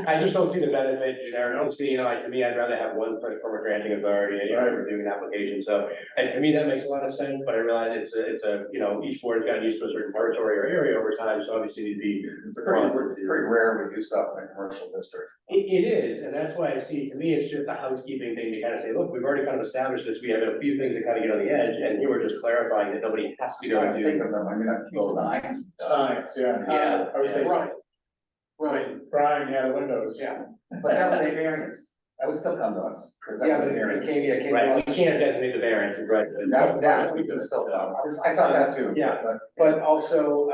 I just don't see the benefit, I don't see, to me, I'd rather have one special permit granting authority, reviewing an application. So, and to me, that makes a lot of sense, but I realize it's a, each board's got used to a certain territory or area over time, so obviously it'd be. It's pretty rare we do stuff in a commercial district. It is, and that's why I see, to me, it's just a housekeeping thing to kind of say, look, we've already kind of established this, we have a few things that kind of get on the edge, and here we're just clarifying that nobody has to go I to. think of them, signs. Signs, yeah. Yeah. I would say. Right. Brian, yeah, the windows. Yeah, but that was a variance. That would still come to us, because that was a variance. Right, we can't designate the variance, right? That we could still come. I thought that too. Yeah. But also,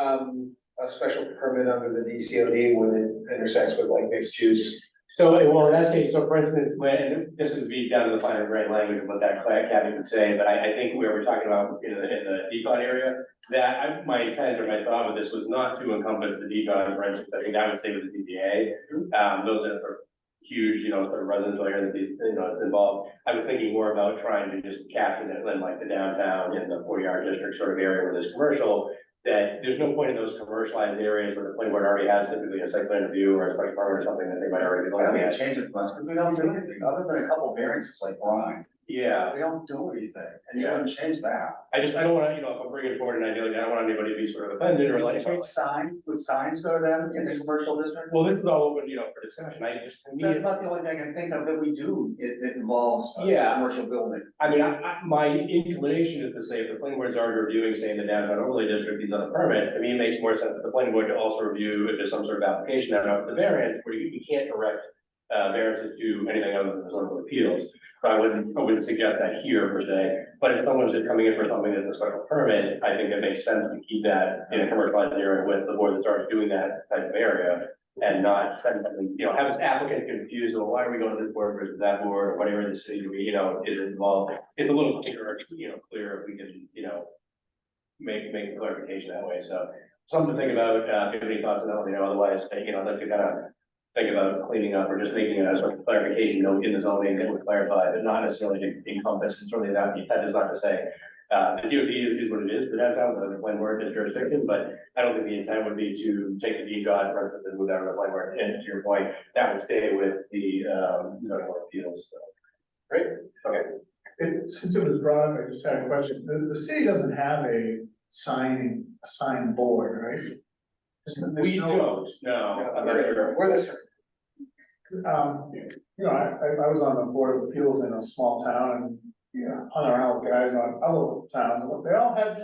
a special permit under the DCOD when it intersects with like mixed use. So, well, in that case, so for instance, when, this would be down to the finer grain language of what that caveat would say, but I think where we're talking about in the decon area, that my intent or my thought with this was not to encompass the decon, for instance, I think I would say with the DBA, those are huge, sort of residential area that these, it's involved. I was thinking more about trying to just capture that, then like the downtown and the 40-yard district sort of area where there's commercial, that there's no point in those commercialized areas where the planning board already has typically a site plan review or a special permit or something that they might already be I don't looking think at. it changes much, because we don't do anything, other than a couple variances like Brian. Yeah, We don't do anything, and you wouldn't change that. I don't want to, if I'm bringing forward an idea, I don't want anybody to be sort of offended or like. Change signs, would signs go to them in the commercial district? Well, this is all open, for discussion, to me, That's about the only thing I can think of that we do, it involves a Yeah. commercial building. I mean, my inclination is to say if the planning board's already reviewing, say, in the downtown overlay district, these other permits, to me, it makes more sense that the planning board to also review if there's some sort of application out of the variance, where you can't direct variances to anything other than the zoning board of appeals. But I wouldn't suggest that here per se, but if someone's just coming in for something that's a special permit, I think it makes sense to keep that in a commercialized area with the board that's already doing that type of area. And not send something, have this applicant confused, well, why are we going to this board versus that board, or whatever the city, is involved. It's a little clearer, clearer if we can, make clarification that way, so. Something to think about, if you have any thoughts on that, otherwise, I'd like to kind of think about cleaning up or just making it as a clarification note in the zoning that would clarify, but not necessarily to encompass, and certainly that is not to say. The DOT is what it is, but that's out of the plan board jurisdiction, but I don't think the intent would be to take the DCOD, for instance, and move out of the plan board, and to your point, that would stay with the, zoning board of appeals, so. Great, okay. Since it was brought up, I just had a question. The city doesn't have a sign board, right? We don't, no, I'm not sure. We're this. I was on the board of appeals in a small town, and you know, hung around with guys on other towns, they all had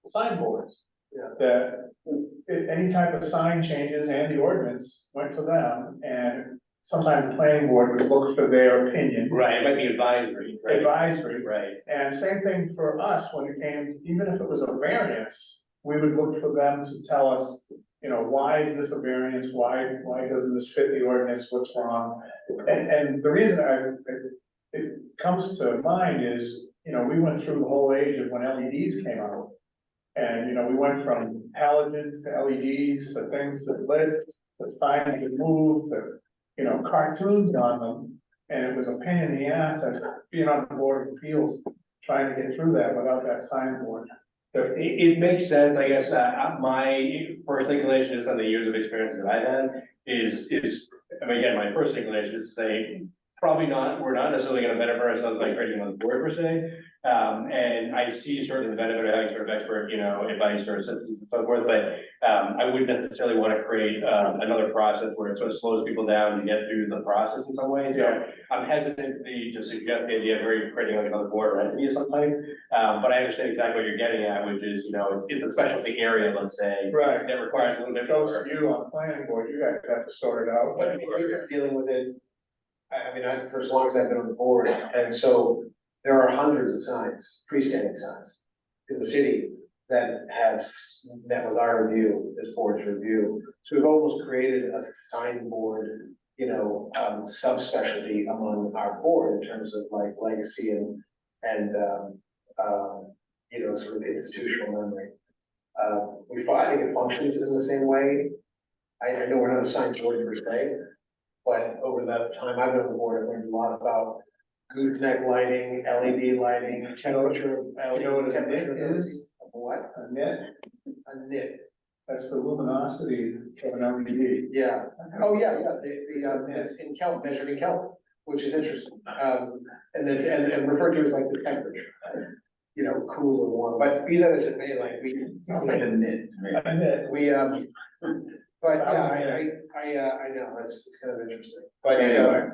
signboards. Yeah. That any type of sign changes and the ordinance went to them, and sometimes the planning board would look for their opinion. Right, it might be advisory, right? Advisory, Right, and same thing for us when it came, even if it was a variance, we would look for them to tell us, you know, why is this a variance, why doesn't this fit the ordinance, what's wrong? And the reason it comes to mind is, you know, we went through the whole age of when LEDs came out. And, you know, we went from halogens to LEDs, to things that lit, to signs that moved, to, you know, cartoons on them. And it was a pain in the ass as being on the board of appeals, trying to get through that without that signboard. so it makes sense, I guess, my first inclination is on the years of experience that I've had is, I mean, again, my first inclination is to say, probably not, we're not necessarily gonna benefit ourselves by creating another board per se. And I see certainly the benefit of having sort of expert, you know, advice or assistance and so forth, but I wouldn't necessarily want to create another process where it sort of slows people down to get through the process in some ways. So I'm hesitant to suggest the idea of creating like another board or entity of some type. But I understand exactly what you're getting at, which is, you know, it's a specialty area, let's say, Right. that requires a little bit Goes more. to you on the planning board, you guys have to sort it out. But we're dealing with it, I mean, for as long as I've been on the board, and so there are hundreds of signs, freestanding signs in the city that have met with our review, this board's review. So we've almost created a sign board, you know, subspecialty among our board in terms of like legacy and you know, sort of institutional memory. I think it functions in the same way. I know we're not a sign board per se, but over the time I've been on the board, I've learned a lot about gooseneck lighting, LED lighting, temperature, LED, You know what a temperature nit is? What? A nit, A nit, that's the luminosity of an LED. yeah. Oh, yeah, it's in Kelvin, measured in Kelvin, which is interesting. And then, and referred to as like the temperature, you know, cool or warm, but be that as it may, like we. Sounds like a nit to me. A nit. We, but yeah, I know, it's kind of interesting, but Anyway.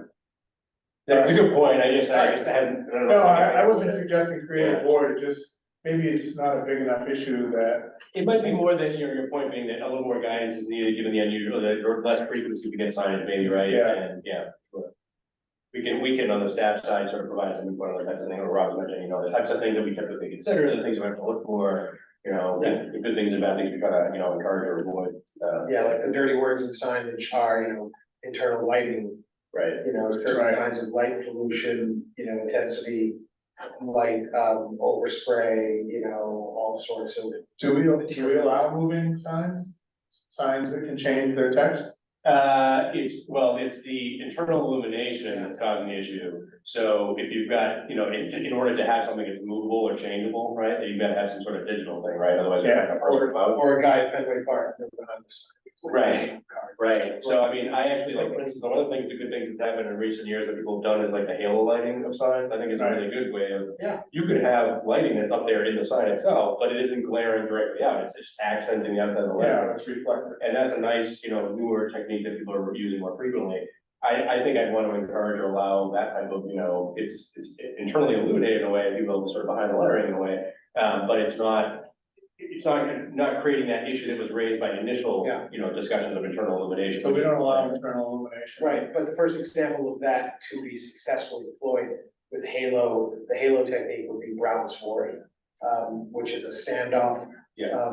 That's a good point, I just hadn't. I don't know. No, I wasn't suggesting create a board, it just, maybe it's not a big enough issue that, It might be more that your point being that a little more guidance is needed, given the unusual, or less frequency to get signage, maybe, right? Yeah. And, yeah, sure. We can on the staff side sort of provide some input on the types of things, or Rob's mentioned, you know, the types of things that we typically consider, the things we have to look for, you know, the good things and bad things we try to, you know, encourage or avoid. yeah, like the dirty words in signage are, you know, internal lighting. Right. You know, certain kinds of light pollution, you know, intensity, light, overspray, you know, all sorts of. do we allow moving signs? Signs that can change their text? It's the internal illumination that's causing the issue. So if you've got, you know, in order to have something that's movable or changeable, right, then you've got to have some sort of digital thing, right? Otherwise, you're not gonna work out. Or a guy at Fenway Park. behind the sign. Right, so I mean, I actually like, for instance, one of the things, the good things that's happened in recent years that people have done is like the halo lighting of signs. I think it's a really good way of. Yeah. You could have lighting that's up there in the sign itself, but it isn't glaring directly out, it's just accenting the outside of the light. Yeah, it's reflective. And that's a nice, you know, newer technique that people are using more frequently. I think I'd want to encourage or allow that type of, you know, it's internally illuminated in a way, people sort of behind the lettering in a way, but it's not creating that issue that was raised by initial, Yeah. you know, discussions of internal illumination. So we don't allow internal illumination. Right, but the first example of that to be successfully deployed with Halo, the Halo technique would be brown sword, which is a standoff.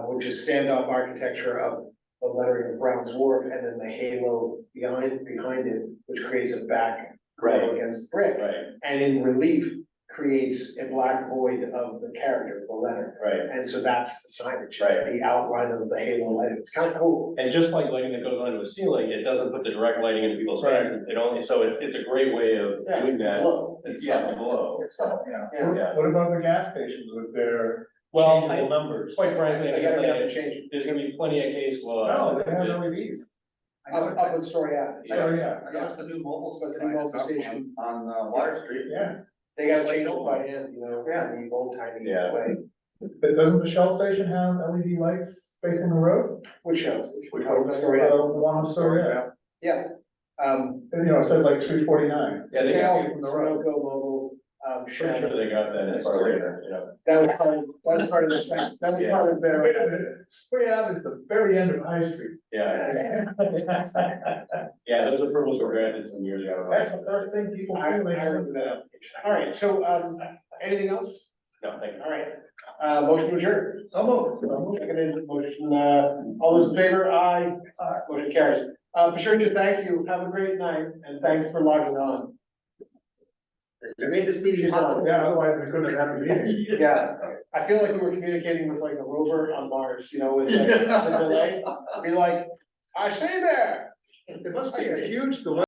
Which is standoff architecture of the lettering of Brown's Wharf, and then the halo behind it, which creates a back glow against brick. Right, And in relief, creates a black void of the character of the letter. right. And so that's the signage, it's Right. the outline of the halo lighting, it's kind of cool. And just like lighting that goes onto a ceiling, it doesn't put the direct lighting into people's faces. It only, so it's a great way of Yeah, doing that. Glow. It's below. It's subtle. Yeah. Yeah. What about the gas stations with their Well, changeable numbers? Quite frankly, I They gotta guess be able to change it. there's gonna be plenty of case law. No, they have LEDs. Up in Story Ave. Oh, yeah. I noticed the new mobile But the sign mobile is up station- on Water Street. Yeah, They gotta change it by hand, you know, in the old timey Yeah. way, but doesn't the Shell station have LED lights facing the road? which shows. Which one? one? Story Ave. The one on Story Ave. Yeah. And, you know, it says like 349. Yeah, They all, from the road. Sunoco, mobile, Pretty sure they got that as far later, you know. That was part of the thing, that was part of their. Spray Ave is the very end of High Street. Yeah, yeah, those approvals were granted some years ago. That's the first thing people I do. remember that. All right, so, anything else? No, thank you. All right, motion to adjourn. So moved. Seconded, motion, all those in favor, aye. Motion carries. Patricia, thank you, have a great night, and thanks for logging on. You made this meeting possible. Yeah, otherwise we couldn't have had a meeting. Yeah, I feel like we were communicating with like a rover on Mars, you know, with like the delay, be like, I say there. It must be a huge delay.